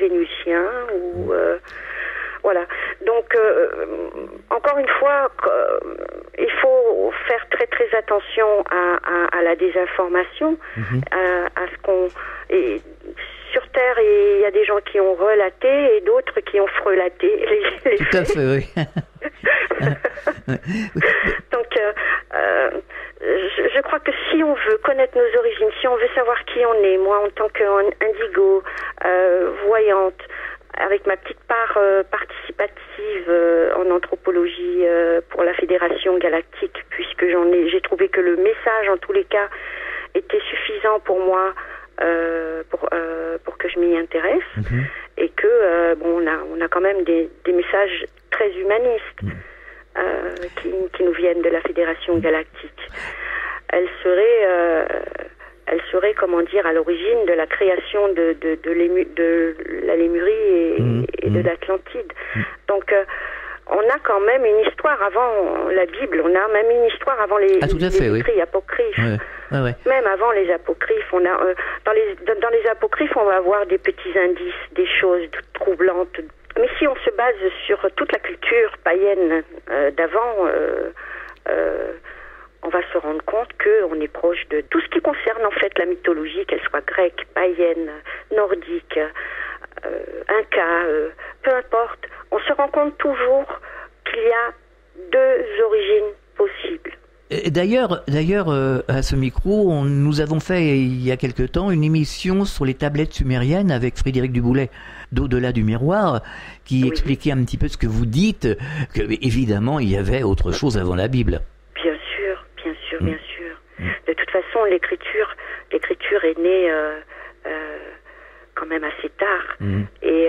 vénusien ou voilà. Donc, encore une fois, il faut faire très très attention à la désinformation, à ce qu'on... Et sur Terre, il y a des gens qui ont relaté et d'autres qui ont frelaté les Tout à fait, oui. Donc, je crois que si on veut connaître nos origines, si on veut savoir qui on est, moi en tant qu'indigo, voyante, avec ma petite part participative en anthropologie pour la Fédération Galactique, puisque j'ai trouvé que le message, en tous les cas, était suffisant pour moi pour que je m'y intéresse, et que on a quand même des messages très humanistes qui nous viennent de la Fédération Galactique. Elle serait, comment dire, à l'origine de la création de la Lémurie et de l'Atlantide. Donc, on a quand même une histoire avant la Bible, on a même une histoire avant les écrits apocryphes. Ouais. Même avant les apocryphes, on a dans les apocryphes, on va avoir des petits indices, des choses troublantes. Mais si on se base sur toute la culture païenne d'avant, on va se rendre compte qu'on est proche de tout ce qui concerne en fait la mythologie, qu'elle soit grecque, païenne, nordique, inca, peu importe. On se rend compte toujours qu'il y a deux origines possibles. Et d'ailleurs, à ce micro, nous avons fait il y a quelque temps une émission sur les tablettes sumériennes avec Frédéric Duboulet d'Au-delà du miroir, qui expliquait un petit peu ce que vous dites, que évidemment il y avait autre chose avant la Bible. Bien sûr. De toute façon, l'écriture est née quand même assez tard. Et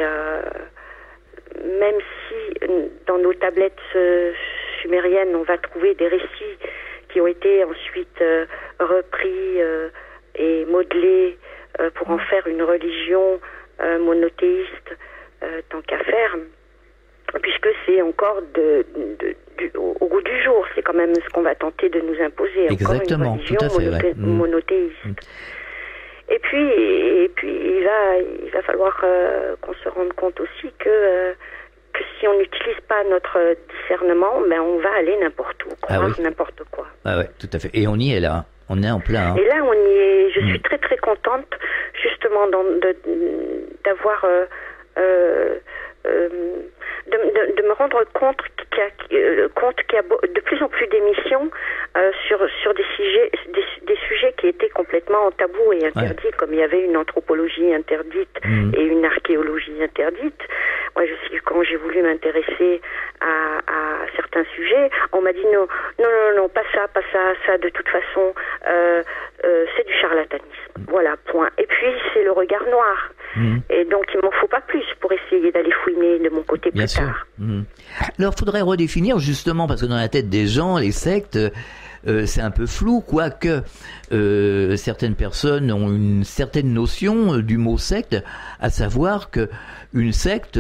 même si dans nos tablettes sumériennes, on va trouver des récits qui ont été ensuite repris et modelés pour en faire une religion monothéiste, tant qu'à faire, puisque c'est encore au goût du jour, c'est quand même ce qu'on va tenter de nous imposer. Exactement, encore une religion tout à fait, monothéiste. Et puis il va falloir qu'on se rende compte aussi que si on n'utilise pas notre discernement, ben on va aller n'importe où, croire n'importe quoi. Ah ouais, tout à fait. Et on y est là, on est en plein. Et là, on y est. Je suis très très contente justement d'avoir de me rendre compte qu'il y a de plus en plus d'émissions sur des sujets qui étaient complètement tabous et interdits, comme il y avait une anthropologie interdite et une archéologie interdite. Moi, quand j'ai voulu m'intéresser à certains sujets, on m'a dit non, pas ça, de toute façon, c'est du charlatanisme. Voilà, point. Et puis, c'est le regard noir. Et donc, il m'en faut pas plus pour essayer d'aller fouiner de mon côté plus tard. Alors, il faudrait redéfinir, justement, parce que dans la tête des gens, les sectes, c'est un peu flou, quoique certaines personnes ont une certaine notion du mot secte, à savoir que une secte,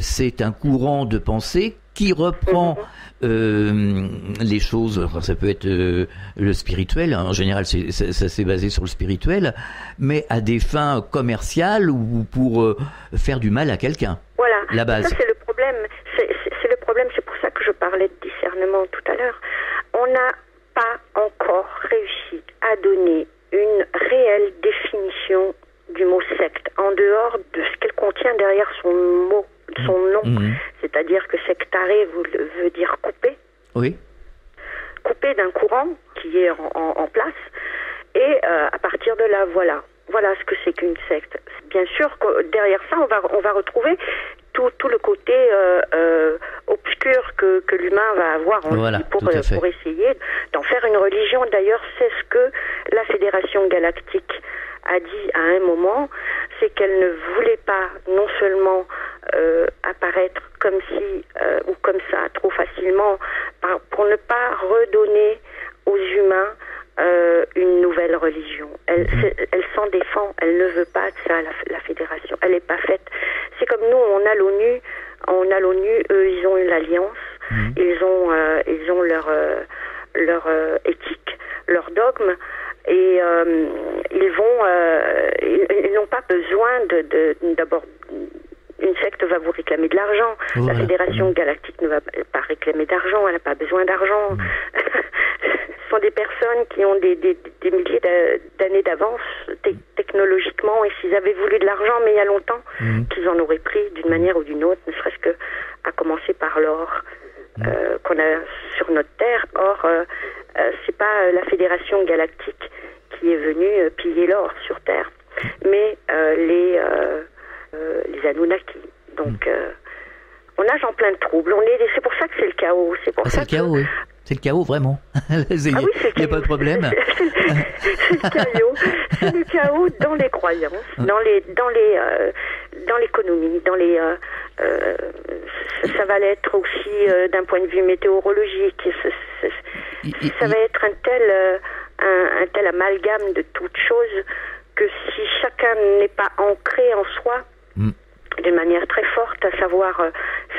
c'est un courant de pensée qui reprend les choses, ça peut être le spirituel, en général ça s'est basé sur le spirituel, mais à des fins commerciales ou pour faire du mal à quelqu'un. Voilà, la base. Ça c'est le problème, c'est pour ça que je parlais de discernement tout à l'heure. On n'a pas encore réussi à donner une réelle définition du mot secte, en dehors de ce qu'elle contient derrière son mot, son nom. C'est-à-dire que sectaré veut dire couper. Oui. Couper d'un courant qui est en place. Et à partir de là, voilà ce que c'est qu'une secte. Bien sûr que derrière ça, on va retrouver tout le côté obscur que l'humain va avoir pour essayer d'en faire une religion. D'ailleurs, c'est ce que la Fédération Galactique a dit à un moment, c'est qu'elle ne voulait pas non seulement apparaître comme si ou comme ça trop facilement, pour ne pas redonner aux humains une nouvelle religion. Elle s'en défend, elle ne veut pas de ça, la fédération. Elle n'est pas faite. C'est comme nous, on a l'ONU, eux ils ont une alliance, ils ont leur éthique, leur dogme, et ils n'ont pas besoin d'abord. Une secte va vous réclamer de l'argent. La Fédération Galactique ne va pas réclamer d'argent. Elle n'a pas besoin d'argent. Ce sont des personnes qui ont des milliers d'années d'avance technologiquement. Et s'ils avaient voulu de l'argent, mais il y a longtemps, qu'ils en auraient pris d'une manière ou d'une autre, ne serait-ce que à commencer par l'or qu'on a sur notre Terre. Or, c'est pas la Fédération Galactique qui est venue piller l'or sur Terre, mais les Anunnaki. Donc, on nage en plein de troubles. C'est pour ça que c'est le chaos. C'est le chaos, oui. C'est le chaos, vraiment. Il n'y a pas de problème. C'est le chaos. C'est le chaos dans les croyances, dans l'économie, ça va l'être aussi d'un point de vue météorologique. Ça va être un tel amalgame de toutes choses que si chacun n'est pas ancré en soi, d'une manière très forte, à savoir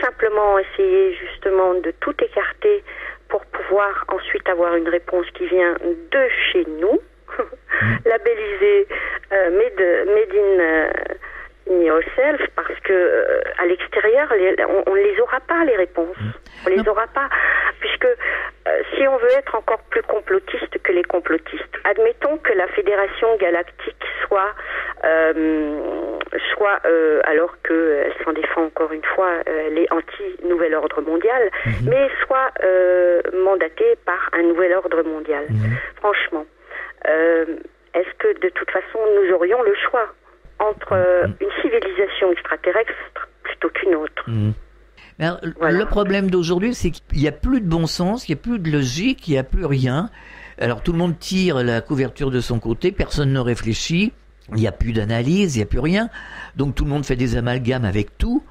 simplement essayer justement de tout écarter pour pouvoir ensuite avoir une réponse qui vient de chez nous, labellisée Made in yourself, parce que à l'extérieur, on ne les aura pas, les réponses. On les aura pas, puisque si on veut être encore plus complotiste que les complotistes, admettons que la Fédération Galactique soit alors qu'elle s'en défend encore une fois, elle est anti-nouvel ordre mondial, mais soit mandatée par un nouvel ordre mondial. Franchement, est-ce que de toute façon nous aurions le choix entre une civilisation extraterrestre plutôt qu'une autre? Alors, le problème d'aujourd'hui, c'est qu'il n'y a plus de bon sens, il n'y a plus de logique, il n'y a plus rien. Alors tout le monde tire la couverture de son côté, personne ne réfléchit, il n'y a plus d'analyse, il n'y a plus rien. Donc tout le monde fait des amalgames avec tout,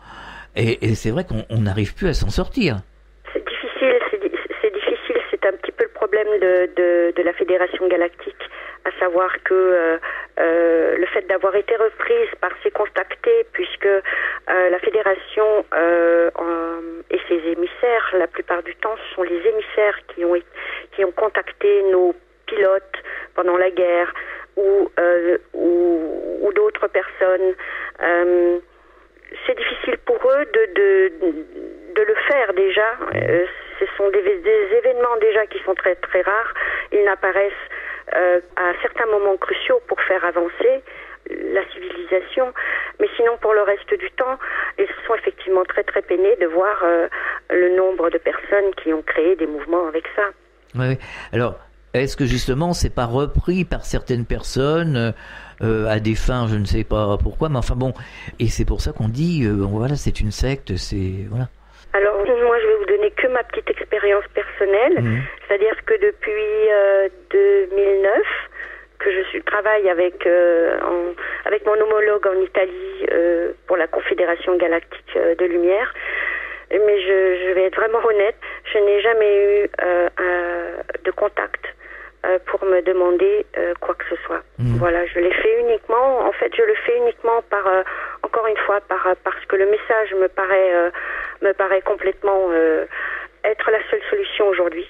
et c'est vrai qu'on n'arrive plus à s'en sortir. C'est difficile, c'est un petit peu le problème de la Fédération Galactique, à savoir que le fait d'avoir été reprise par ses contactés, puisque la Fédération et ses émissaires, la plupart du temps, ce sont les émissaires qui ont contacté nos pilotes pendant la guerre ou d'autres personnes. C'est difficile pour eux de le faire déjà. Ce sont des événements déjà qui sont très très rares. Ils n'apparaissent à certains moments cruciaux pour faire avancer la civilisation, mais sinon pour le reste du temps, ils sont effectivement très très peinés de voir le nombre de personnes qui ont créé des mouvements avec ça. Oui. Alors, est-ce que justement c'est pas repris par certaines personnes à des fins, je ne sais pas pourquoi, mais enfin bon, et c'est pour ça qu'on dit, voilà, c'est une secte, c'est voilà. Alors moi je vais vous donner que ma petite expérience personnelle, c'est-à-dire que depuis 2009 que je travaille avec mon homologue en Italie pour la Confédération Galactique de Lumière, mais je vais être vraiment honnête, je n'ai jamais eu de contact pour me demander quoi que ce soit. Voilà, je le fais uniquement par encore une fois parce que le message me paraît complètement être la seule solution aujourd'hui.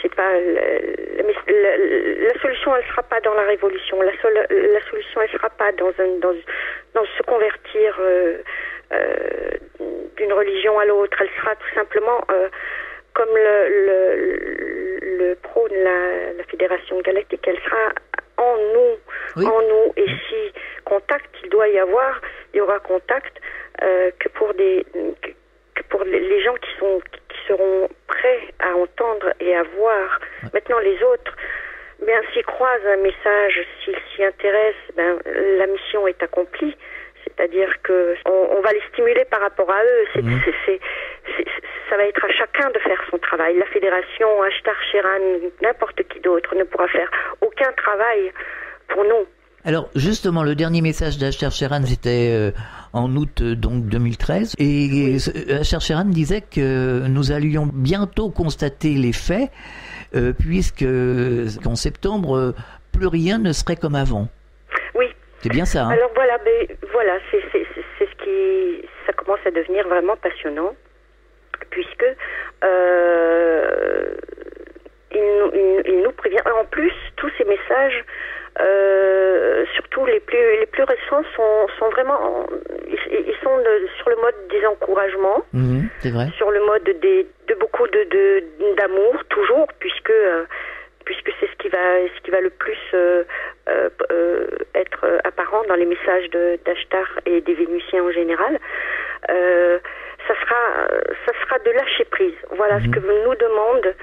C'est pas la solution, elle sera pas dans la révolution. La solution, elle sera pas dans se convertir d'une religion à l'autre. Elle sera tout simplement comme le prône la Fédération Galactique. Elle sera en nous. Et si contact il doit y avoir, il y aura contact que pour les gens qui seront prêts à entendre et à voir. Maintenant les autres, s'ils croisent un message, s'ils s'y intéressent, la mission est accomplie. C'est-à-dire que on va les stimuler par rapport à eux. Ça va être à chacun de faire son travail. La Fédération, Ashtar Sheran, n'importe qui d'autre ne pourra faire aucun travail pour nous. Alors justement, le dernier message d'Ashtar Sheran, c'était en août donc 2013, et Ashtar Sheran disait que nous allions bientôt constater les faits, puisque qu'en septembre, plus rien ne serait comme avant. Oui. C'est bien ça. Alors voilà, c'est ce qui, ça commence à devenir vraiment passionnant, puisque il nous prévient. En plus, tous ces messages, surtout les plus récents, sont vraiment, ils sont sur le mode des encouragements, c'est vrai. Sur le mode de beaucoup d'amour toujours, puisque c'est ce qui va le plus être apparent dans les messages d'Ashtar et des Vénusiens en général. Ça sera de lâcher prise. Voilà ce que nous demande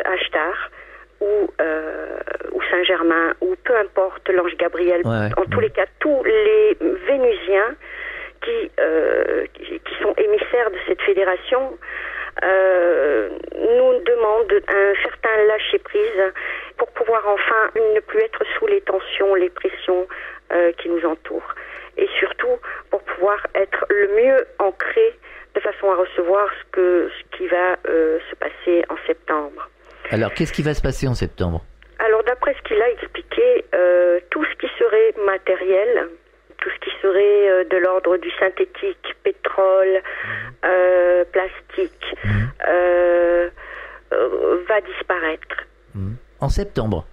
Ashtar ou Saint-Germain, ou peu importe, l'ange Gabriel. En tous les cas, tous les Vénusiens qui sont émissaires de cette fédération nous demandent un certain lâcher-prise pour pouvoir enfin ne plus être sous les tensions, les pressions qui nous entourent. Et surtout, pour pouvoir être le mieux ancré de façon à recevoir ce qui va se passer en septembre. Alors, qu'est-ce qui va se passer en septembre ? Alors, d'après ce qu'il a expliqué, tout ce qui serait matériel tout ce qui serait de l'ordre du synthétique, pétrole, plastique, va disparaître. En septembre.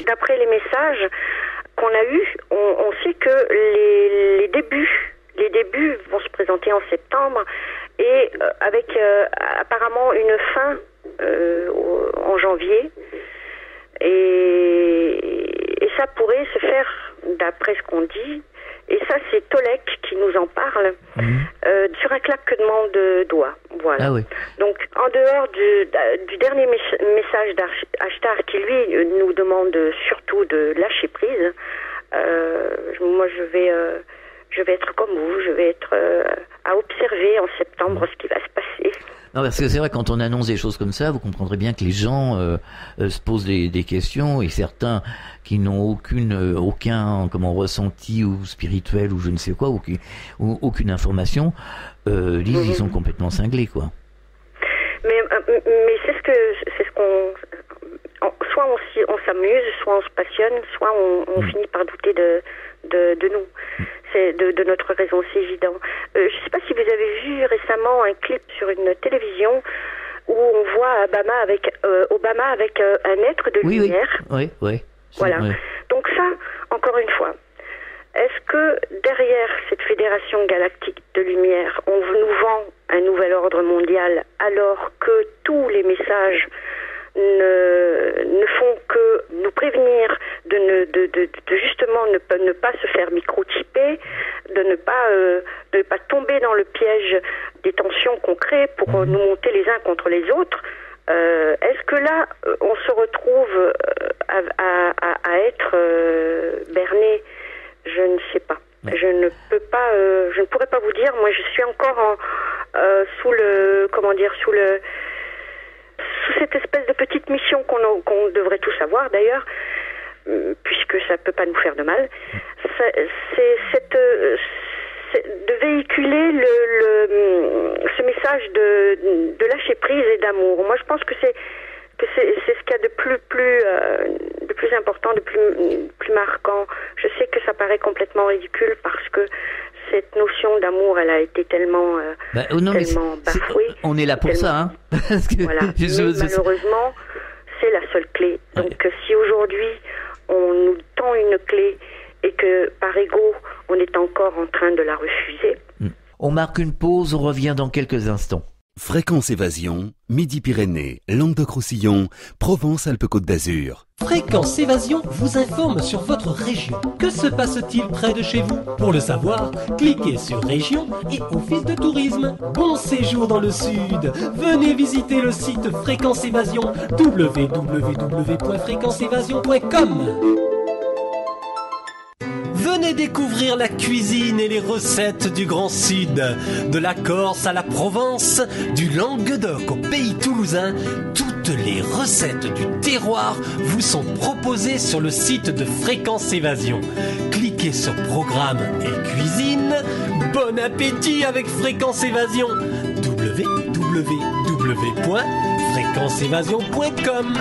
D'après les messages qu'on a eus, on sait que les débuts vont se présenter en septembre et avec apparemment une fin en janvier. Et ça pourrait se faire, d'après ce qu'on dit, et ça c'est Tolek qui nous en parle, sur un claquement de doigts. Voilà. Ah oui. Donc en dehors du dernier message d'Ashtar qui lui nous demande surtout de lâcher prise, moi je vais être comme vous, je vais être à observer en septembre ce qui va se passer. Non, parce que c'est vrai, quand on annonce des choses comme ça, vous comprendrez bien que les gens se posent des questions, et certains qui n'ont aucun ressenti ou spirituel ou je ne sais quoi, ou aucune information, disent ils sont complètement cinglés, quoi. Mais c'est ce qu'on soit on s'amuse, soit on se passionne, soit on finit par douter de nous. C'est de notre raison, c'est évident. Je ne sais pas si vous avez vu récemment un clip sur une télévision où on voit Obama avec un être de lumière. Oui. Voilà. Oui. Donc ça, encore une fois, est-ce que derrière cette fédération galactique de lumière, on nous vend un nouvel ordre mondial alors que tous les messages ne font que nous prévenir de justement ne pas se faire microchiper, de ne pas tomber dans le piège des tensions qu'on crée pour nous monter les uns contre les autres. Est-ce que là on se retrouve à être berné? Je ne sais pas. Je ne pourrais pas vous dire. Moi, je suis encore sous cette espèce de petite mission qu'on devrait tous avoir d'ailleurs, puisque ça peut pas nous faire de mal. C'est de véhiculer ce message de lâcher prise et d'amour. Moi, je pense que c'est ce qu'il y a de plus important, de plus marquant. Je sais que ça paraît complètement ridicule parce que cette notion d'amour, elle a été tellement bafouée. On est là pour ça, hein. Parce que voilà. Malheureusement, c'est la seule clé. Donc, si aujourd'hui on nous tend une clé et que par ego on est encore en train de la refuser. On marque une pause, on revient dans quelques instants. Fréquence Évasion, Midi-Pyrénées, Languedoc-Roussillon, Provence-Alpes-Côte d'Azur. Fréquence Évasion vous informe sur votre région. Que se passe-t-il près de chez vous? Pour le savoir, cliquez sur Région et Office de tourisme. Bon séjour dans le Sud. Venez visiter le site Fréquence Évasion, www.fréquenceévasion.com. Venez découvrir la cuisine et les recettes du Grand Sud. De la Corse à la Provence, du Languedoc au pays toulousain, toutes les recettes du terroir vous sont proposées sur le site de Fréquence Évasion. Cliquez sur Programme et Cuisine. Bon appétit avec Fréquence Évasion. www.fréquenceévasion.com.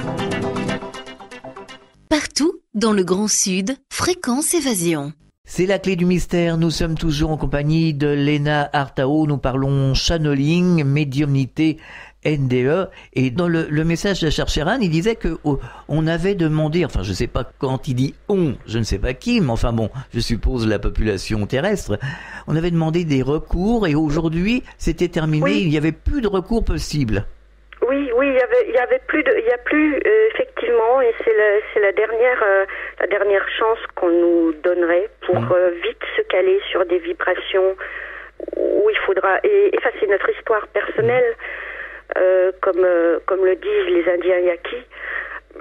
Partout dans le Grand Sud, Fréquence Évasion. C'est la clé du mystère. Nous sommes toujours en compagnie de Léna Artao. Nous parlons channeling, médiumnité, NDE. Et dans le message de Chercheran, il disait que on avait demandé, enfin je sais pas quand il dit on, je ne sais pas qui, mais enfin bon, je suppose la population terrestre, on avait demandé des recours et aujourd'hui c'était terminé, il n'y avait plus de recours possible. Oui, il y a plus effectivement, et c'est la dernière chance qu'on nous donnerait pour vite se caler sur des vibrations où il faudra effacer notre histoire personnelle, comme le disent les Indiens Yaqui,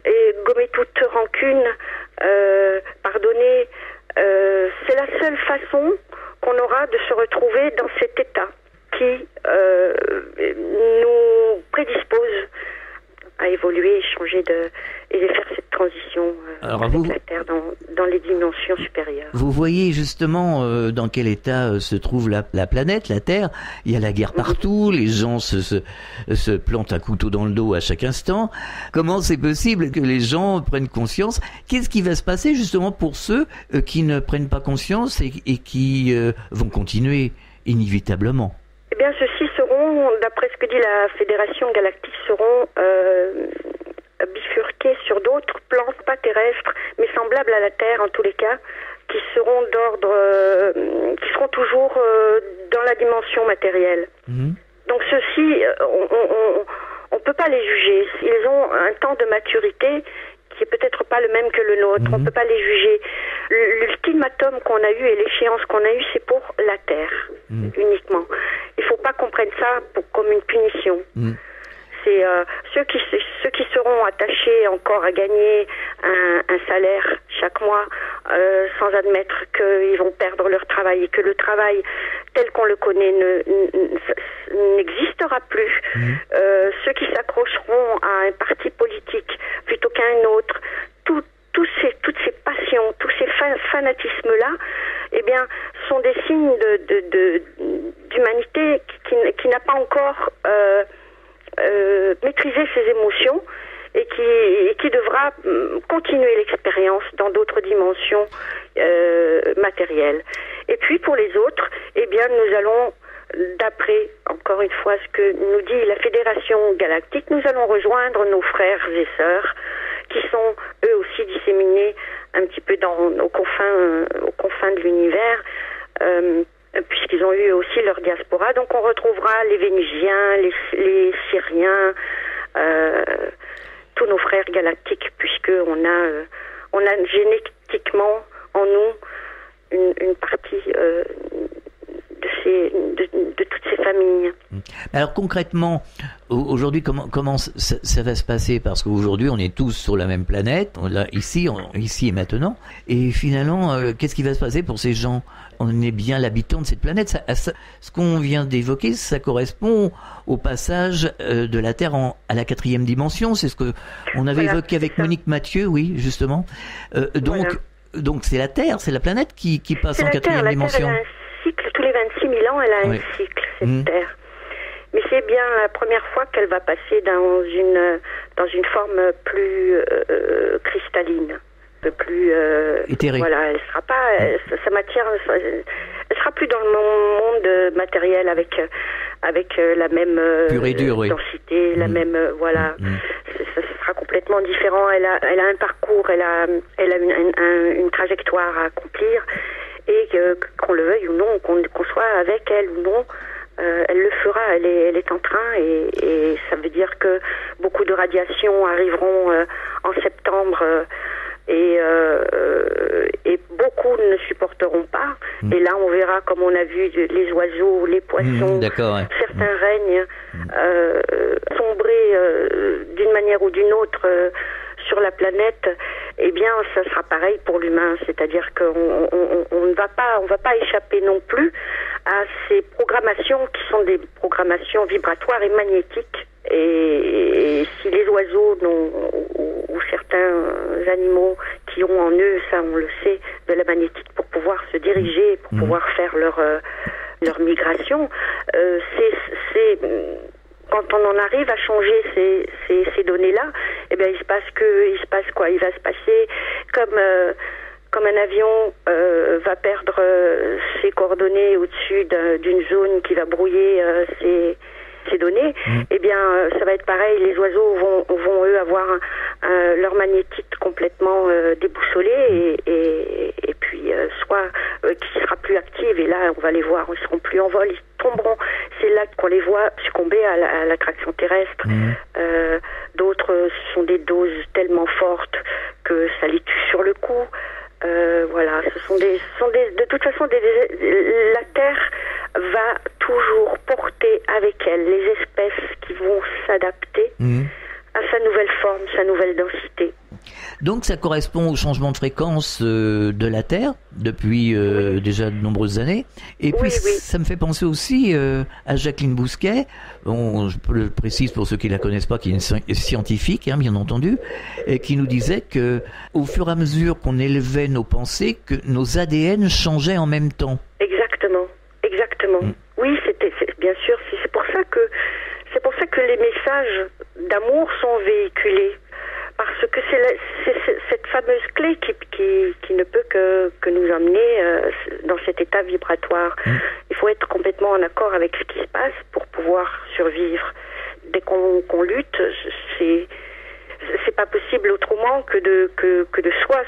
et gommer toute rancune, pardonner. C'est la seule façon qu'on aura de se retrouver dans cet état qui nous prédispose à évoluer et changer et faire cette transition avec la Terre dans les dimensions supérieures. Vous voyez justement dans quel état se trouve la planète, la Terre. Il y a la guerre partout, les gens se plantent un couteau dans le dos à chaque instant. Comment c'est possible que les gens prennent conscience? Qu'est-ce qui va se passer justement pour ceux qui ne prennent pas conscience et qui vont continuer inévitablement? Eh bien, ceux-ci seront, d'après ce que dit la Fédération Galactique, seront bifurqués sur d'autres plantes, pas terrestres, mais semblables à la Terre en tous les cas, qui seront qui seront toujours dans la dimension matérielle. Donc ceux-ci, on peut pas les juger. Ils ont un temps de maturité qui est peut-être pas le même que le nôtre. On peut pas les juger. L'ultimatum qu'on a eu et l'échéance qu'on a eue, c'est pour la Terre uniquement. Il faut pas qu'on prenne ça comme une punition. C'est ceux qui seront attachés encore à gagner un salaire chaque mois sans admettre qu'ils vont perdre leur travail et que le travail tel qu'on le connaît n'existera plus. Ceux qui s'accrocheront à un parti politique plutôt qu'à un autre, toutes ces passions, tous ces fanatismes-là, eh bien, sont des signes d'humanité qui n'a pas encore maîtrisé ses émotions et qui devra continuer l'expérience dans d'autres dimensions matérielles. Et puis pour les autres, eh bien, nous allons, d'après, encore une fois, ce que nous dit la Fédération Galactique, nous allons rejoindre nos frères et sœurs qui sont eux aussi disséminés un petit peu aux confins de l'univers, puisqu'ils ont eu aussi leur diaspora. Donc on retrouvera les Vénusiens, les Syriens, tous nos frères galactiques, puisque on a génétiquement en nous une partie de toutes ces familles. Alors concrètement, aujourd'hui, comment ça va se passer? Parce qu'aujourd'hui, on est tous sur la même planète, ici et maintenant. Et finalement, qu'est-ce qui va se passer pour ces gens? On est bien l'habitant de cette planète. Ce qu'on vient d'évoquer, ça correspond au passage de la Terre à la 4e dimension. C'est ce que on avait évoqué avec Monique Mathieu, oui, justement. Donc c'est la Terre, c'est la planète qui passe en 4e dimension. La Terre, elle a un cycle, tous les 26 000 ans, elle a un cycle, cette Terre. Mais c'est bien la première fois qu'elle va passer dans une forme plus cristalline, un peu plus éthérée. Voilà, elle sera pas sa matière, elle sera plus dans le monde matériel avec la même pure et dure, densité, la même voilà. Ça sera complètement différent. Elle a un parcours, elle a une trajectoire à accomplir et qu'on le veuille ou non, qu'on soit avec elle ou non. Elle le fera, elle est en train et ça veut dire que beaucoup de radiations arriveront en septembre et beaucoup ne supporteront pas. Et là, on verra, comme on a vu, les oiseaux, les poissons, certains règnes sombrer d'une manière ou d'une autre sur la planète. Eh bien, ça sera pareil pour l'humain, c'est-à-dire qu'on ne va pas échapper non plus à ces programmations qui sont des programmations vibratoires et magnétiques. Et si les oiseaux ou certains animaux qui ont en eux, ça on le sait, de la magnétique pour pouvoir se diriger, pour pouvoir faire leur migration, c'est quand on en arrive à changer ces données-là, eh bien il se passe quoi? Il va se passer comme un avion va perdre ses coordonnées au-dessus d'une zone qui va brouiller ces données, eh bien ça va être pareil. Les oiseaux vont eux avoir leur magnétique complètement déboussolée et puis soit qui sera plus active, et là on va les voir, ils seront plus en vol, ils tomberont. C'est là qu'on les voit succomber à l'attraction terrestre. D'autres sont des doses tellement fortes que ça les tue sur le coup. Voilà, ce sont de toute façon la Terre va toujours porter avec elle les espèces qui vont s'adapter à sa nouvelle forme, sa nouvelle densité. Donc ça correspond au changement de fréquence de la Terre depuis déjà de nombreuses années. Et puis ça me fait penser aussi à Jacqueline Bousquet, je le précise pour ceux qui la connaissent pas, qui est une scientifique, hein, bien entendu, et qui nous disait que au fur et à mesure qu'on élevait nos pensées, que nos ADN changeaient en même temps. Exactement. Oui, c'est bien sûr, c'est pour ça que les messages d'amour sont véhiculés. Parce que c'est cette fameuse clé qui ne peut que nous emmener dans cet état vibratoire. Il faut être complètement en accord avec ce qui se passe pour pouvoir survivre. Dès qu'on lutte, c'est pas possible autrement que de soit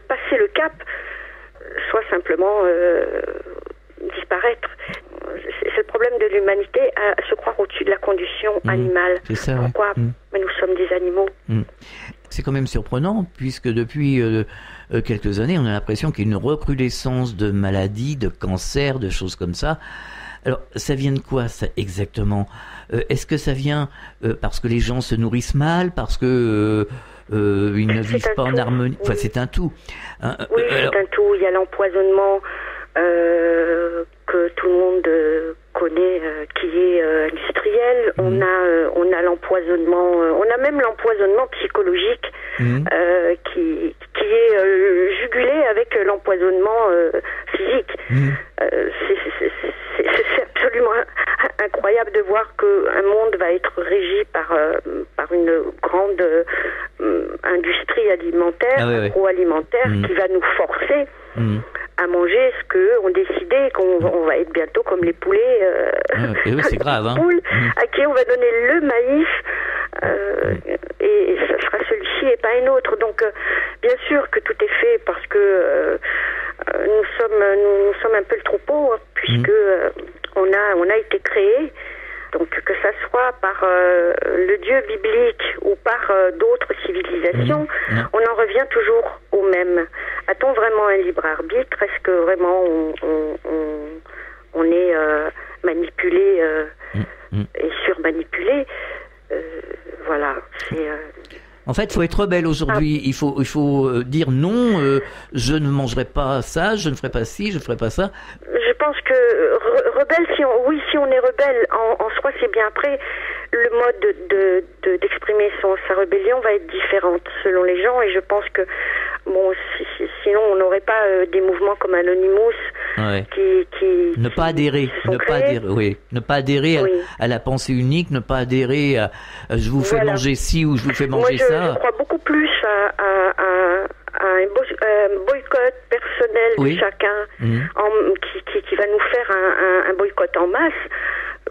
passer le cap, soit simplement disparaître. C'est le problème de l'humanité à se croire au-dessus de la condition animale. C'est ça, pourquoi Mais nous sommes des animaux. C'est quand même surprenant, puisque depuis quelques années, on a l'impression qu'il y a une recrudescence de maladies, de cancers, de choses comme ça. Alors, ça vient de quoi, ça, exactement ? Est-ce que ça vient parce que les gens se nourrissent mal, parce que ils ne vivent pas en harmonie ? Enfin, c'est un tout. Oui, c'est un tout. Il y a l'empoisonnement que tout le monde connaît, qui est industriel. On a l'empoisonnement, on a même l'empoisonnement psychologique qui est jugulé avec l'empoisonnement physique. C'est absolument incroyable de voir qu'un monde va être régi par une grande industrie alimentaire, agroalimentaire, qui va nous forcer à manger ce qu'on décidait, qu'on va être bientôt comme les poulets, c'est grave, hein. Poules, à qui on va donner le maïs, et ça sera celui-ci et pas un autre. Donc, bien sûr que tout est fait parce que nous sommes un peu le troupeau, hein, puisque on a été créés. Donc que ça soit par le Dieu biblique ou par d'autres civilisations, on en revient toujours au même. A-t-on vraiment un libre arbitre ? Est-ce que vraiment on est manipulé et surmanipulé ? Voilà, c'est... En fait, il faut être rebelle aujourd'hui. Il faut dire non, je ne mangerai pas ça, je ne ferai pas ci, je ne ferai pas ça. Je pense que rebelle, si on est rebelle en soi, c'est bien. Après, le mode d'exprimer sa rébellion va être différente selon les gens, et je pense que sinon on n'aurait pas des mouvements comme Anonymous qui ne pas adhérer, ne pas adhérer à la pensée unique, ne pas adhérer à je vous fais manger ci ou je vous fais manger ça. Je crois beaucoup plus à un boycott personnel de chacun qui va nous faire un boycott en masse,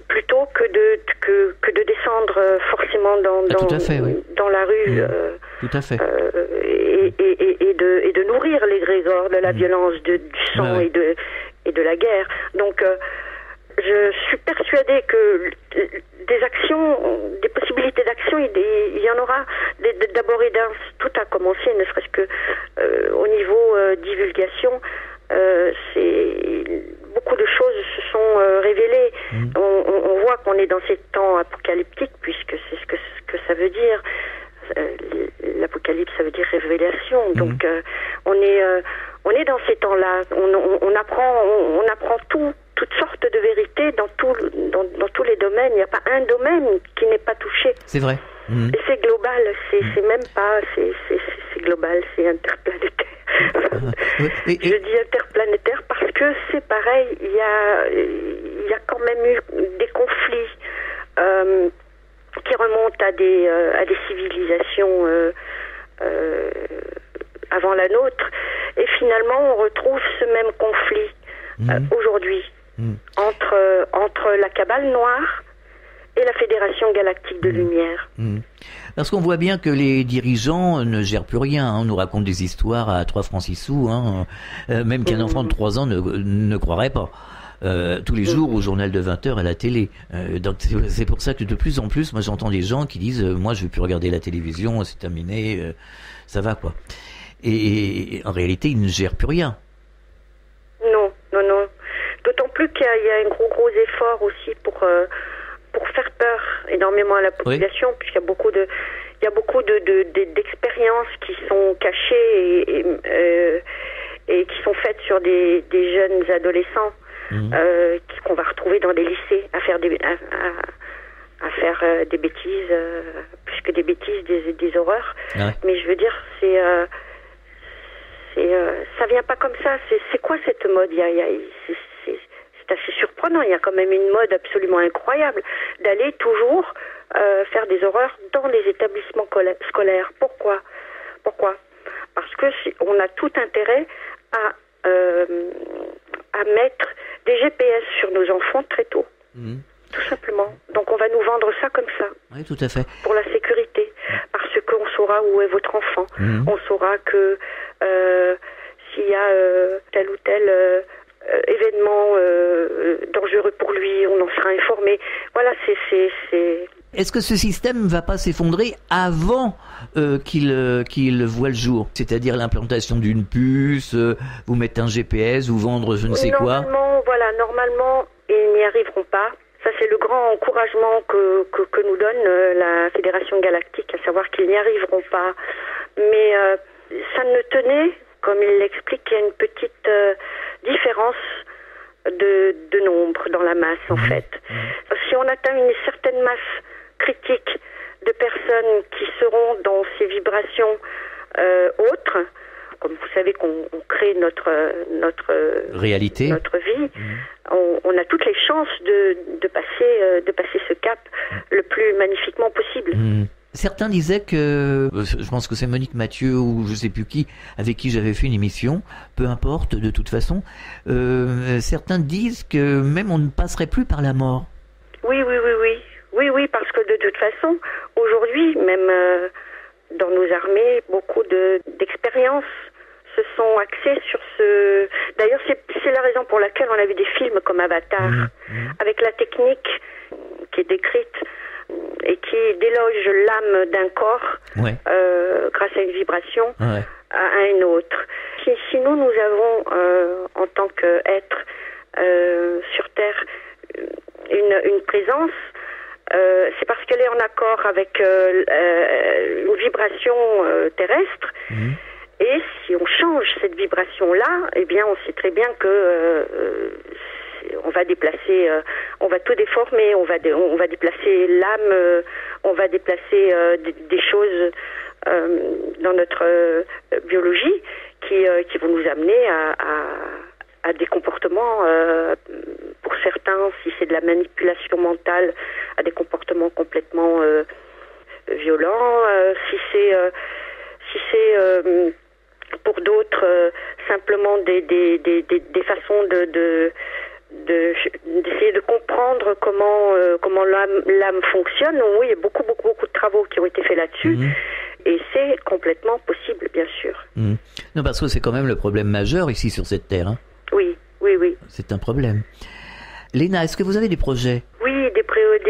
plutôt que de descendre forcément dans la rue tout à fait. Et de nourrir les grégores de la violence, du sang et de la guerre. Donc je suis persuadée que des possibilités d'action, il y en aura. D'abord et d'un, tout a commencé, ne serait-ce que au niveau divulgation. Beaucoup de choses se sont révélées. On voit qu'on est dans ces temps apocalyptiques, puisque c'est ce que ça veut dire. L'apocalypse, ça veut dire révélation. Donc on est dans ces temps-là. On apprend toutes sortes de vérités dans tous les domaines. Il n'y a pas un domaine qui n'est pas touché. C'est vrai. Et c'est global. C'est même pas. C'est global. C'est interplanétaire. Je dis interplanétaire parce que c'est pareil. Il y a quand même eu des conflits qui remontent à des civilisations avant la nôtre, et finalement on retrouve ce même conflit aujourd'hui entre la cabale noire et la Fédération galactique de lumière. Parce qu'on voit bien que les dirigeants ne gèrent plus rien. On nous raconte des histoires à 3 francs 6 sous, même qu'un enfant de 3 ans ne croirait pas. Tous les jours au journal de 20h à la télé. Donc c'est pour ça que de plus en plus, moi j'entends des gens qui disent moi je veux plus regarder la télévision, c'est terminé, ça va quoi. Et en réalité ils ne gèrent plus rien. Non. D'autant plus qu'il y a un gros effort aussi pour faire peur énormément à la population, puisqu'il y a beaucoup de il y a beaucoup d'expériences qui sont cachées et qui sont faites sur des jeunes adolescents qu'on va retrouver dans des lycées à faire des bêtises, plus que des bêtises, des horreurs. Ouais. Mais je veux dire, ça vient pas comme ça. C'est quoi cette mode? C'est assez surprenant. Il y a quand même une mode absolument incroyable d'aller toujours faire des horreurs dans les établissements scolaires. Pourquoi? Parce que on a tout intérêt à mettre des GPS sur nos enfants très tôt. Tout simplement. Donc on va nous vendre ça comme ça. Oui, tout à fait. Pour la sécurité. Parce qu'on saura où est votre enfant. On saura que s'il y a tel ou tel événement dangereux pour lui, on en sera informé. Voilà, c'est... Est-ce que ce système ne va pas s'effondrer avant qu'il voit le jour? C'est-à-dire l'implantation d'une puce, vous mettre un GPS, vous vendre je ne sais quoi? Normalement, ils n'y arriveront pas. Ça, c'est le grand encouragement que nous donne la Fédération Galactique, à savoir qu'ils n'y arriveront pas. Mais ça ne tenait, comme il l'explique, qu'il y a une petite différence de nombre dans la masse, en fait. Si on atteint une certaine masse critique de personnes qui seront dans ces vibrations autres, comme vous savez qu'on crée notre réalité, notre vie, on a toutes les chances de passer ce cap le plus magnifiquement possible. Certains disaient que, je pense que c'est Monique Mathieu ou je sais plus qui, avec qui j'avais fait une émission, peu importe de toute façon, certains disent que même on ne passerait plus par la mort. Oui, parce que de toute façon, aujourd'hui, même dans nos armées, beaucoup d'expériences se sont axées sur ce... D'ailleurs, c'est la raison pour laquelle on a vu des films comme Avatar, avec la technique qui est décrite et qui déloge l'âme d'un corps grâce à une vibration à une autre. Si nous avons, en tant qu'être sur Terre, une présence, c'est parce qu'elle est en accord avec une vibration terrestre. Et si on change cette vibration-là, eh bien, on sait très bien que on va déplacer, on va tout déformer, on va déplacer l'âme, on va déplacer des choses dans notre biologie qui vont nous amener à des comportements, pour certains, si c'est de la manipulation mentale, à des comportements complètement violents, si c'est pour d'autres simplement des façons d'essayer de comprendre comment l'âme fonctionne. Oui, il y a beaucoup de travaux qui ont été faits là-dessus. Et c'est complètement possible, bien sûr. Non, parce que c'est quand même le problème majeur ici sur cette terre. Hein. Oui. C'est un problème. Léna, est-ce que vous avez des projets? Oui, des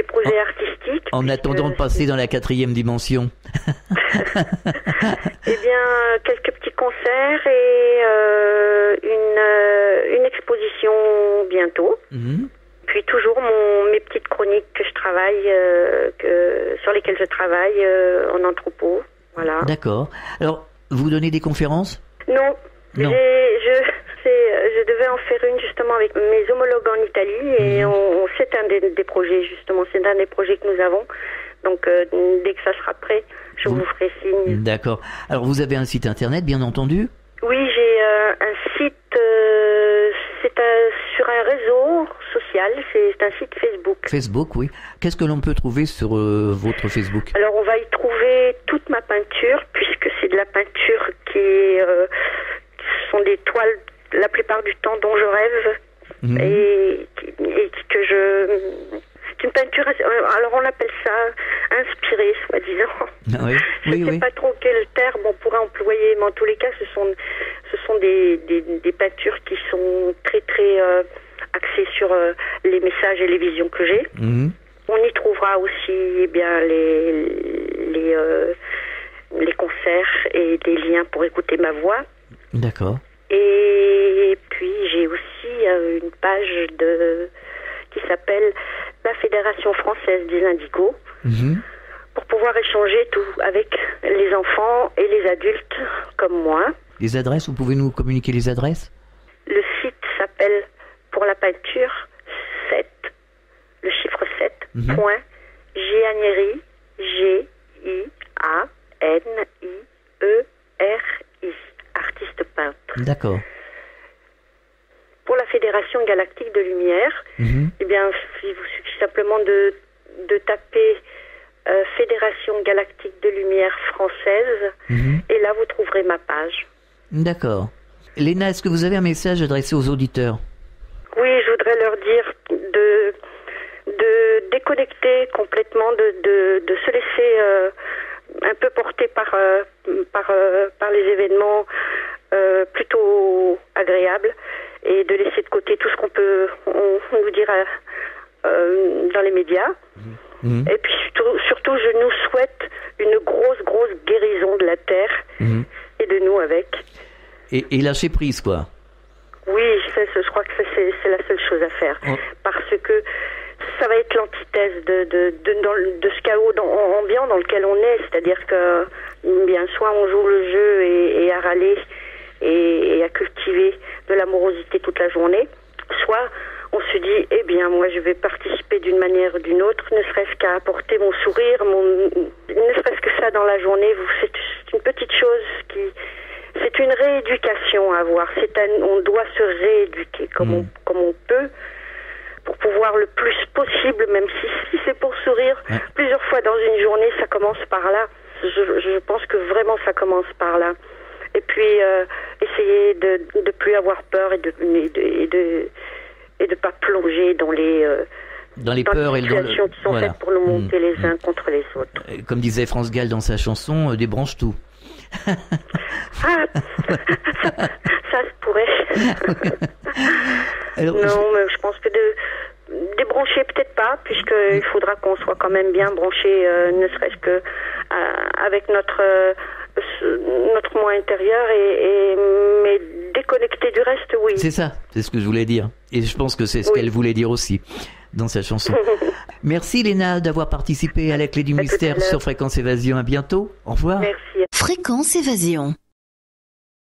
projets artistiques. En attendant de passer dans la 4e dimension. Eh bien, quelques petits concerts et une exposition bientôt. Puis toujours mes petites chroniques que je travaille, sur lesquelles je travaille en entrepôt. Voilà. D'accord. Alors, vous donnez des conférences? Non. Je devais en faire une justement avec mes homologues en Italie et c'est un des projets justement, c'est un des projets que nous avons. Donc dès que ça sera prêt, je vous ferai signe. D'accord. Alors vous avez un site internet, bien entendu? Oui, j'ai un site, c'est sur un réseau social, c'est un site Facebook. Facebook, oui. Qu'est-ce que l'on peut trouver sur votre Facebook? Alors on va y trouver toute ma peinture, puisque c'est de la peinture qui sont des toiles la plupart du temps dont je rêve et que c'est une peinture, alors on appelle ça inspirée, soi-disant. Je ne sais pas trop quel terme on pourrait employer, mais en tous les cas, ce sont des peintures qui sont très très axées sur les messages et les visions que j'ai. On y trouvera aussi les concerts et des liens pour écouter ma voix. D'accord. Et puis j'ai aussi une page qui s'appelle la Fédération Française des Indigos, pour pouvoir échanger tout avec les enfants et les adultes comme moi. Les adresses, vous pouvez nous communiquer les adresses? Le site s'appelle Pour la peinture 7, le chiffre 7, point Gianieri, G-I-A-N-I-E-R-I, artiste peintre. D'accord. Pour la Fédération Galactique de Lumière, eh bien, il vous suffit simplement de taper Fédération Galactique de Lumière française, et là vous trouverez ma page. D'accord. Léna, est-ce que vous avez un message adressé aux auditeurs? Oui, je voudrais leur dire de déconnecter complètement, de se laisser un peu porter par les événements plutôt agréables, et de laisser de côté tout ce qu'on nous dire dans les médias. Et puis surtout, je nous souhaite une grosse guérison de la Terre et de nous avec. Et lâcher prise, quoi. Oui, je crois que c'est la seule chose à faire. Parce que ça va être l'antithèse de ce chaos ambiant dans lequel on est. C'est-à-dire que, bien, soit on joue le jeu et à râler et à cultiver de l'amorosité toute la journée, soit on se dit, eh bien, moi, je vais participer d'une manière ou d'une autre, ne serait-ce qu'à apporter mon sourire, ne serait-ce que ça dans la journée. C'est une petite chose c'est une rééducation à avoir. On doit se rééduquer comme on peut, pour pouvoir le plus possible, même si c'est pour sourire plusieurs fois dans une journée, ça commence par là. Je pense que vraiment ça commence par là. Et puis essayer de plus avoir peur et de pas plonger dans les peurs et situations qui sont faites pour nous monter les uns contre les autres. Comme disait France Gall dans sa chanson, débranche tout. Ça se pourrait. Alors, non, mais je pense que débrancher peut-être pas, puisqu'il faudra qu'on soit quand même bien branché, ne serait-ce que avec notre moi intérieur, mais déconnecté du reste, oui. C'est ça, c'est ce que je voulais dire. Et je pense que c'est ce qu'elle voulait dire aussi dans sa chanson. Merci Léna d'avoir participé à la Clé du Mystère sur Fréquence Évasion. À bientôt. Au revoir. Merci. Fréquence Évasion.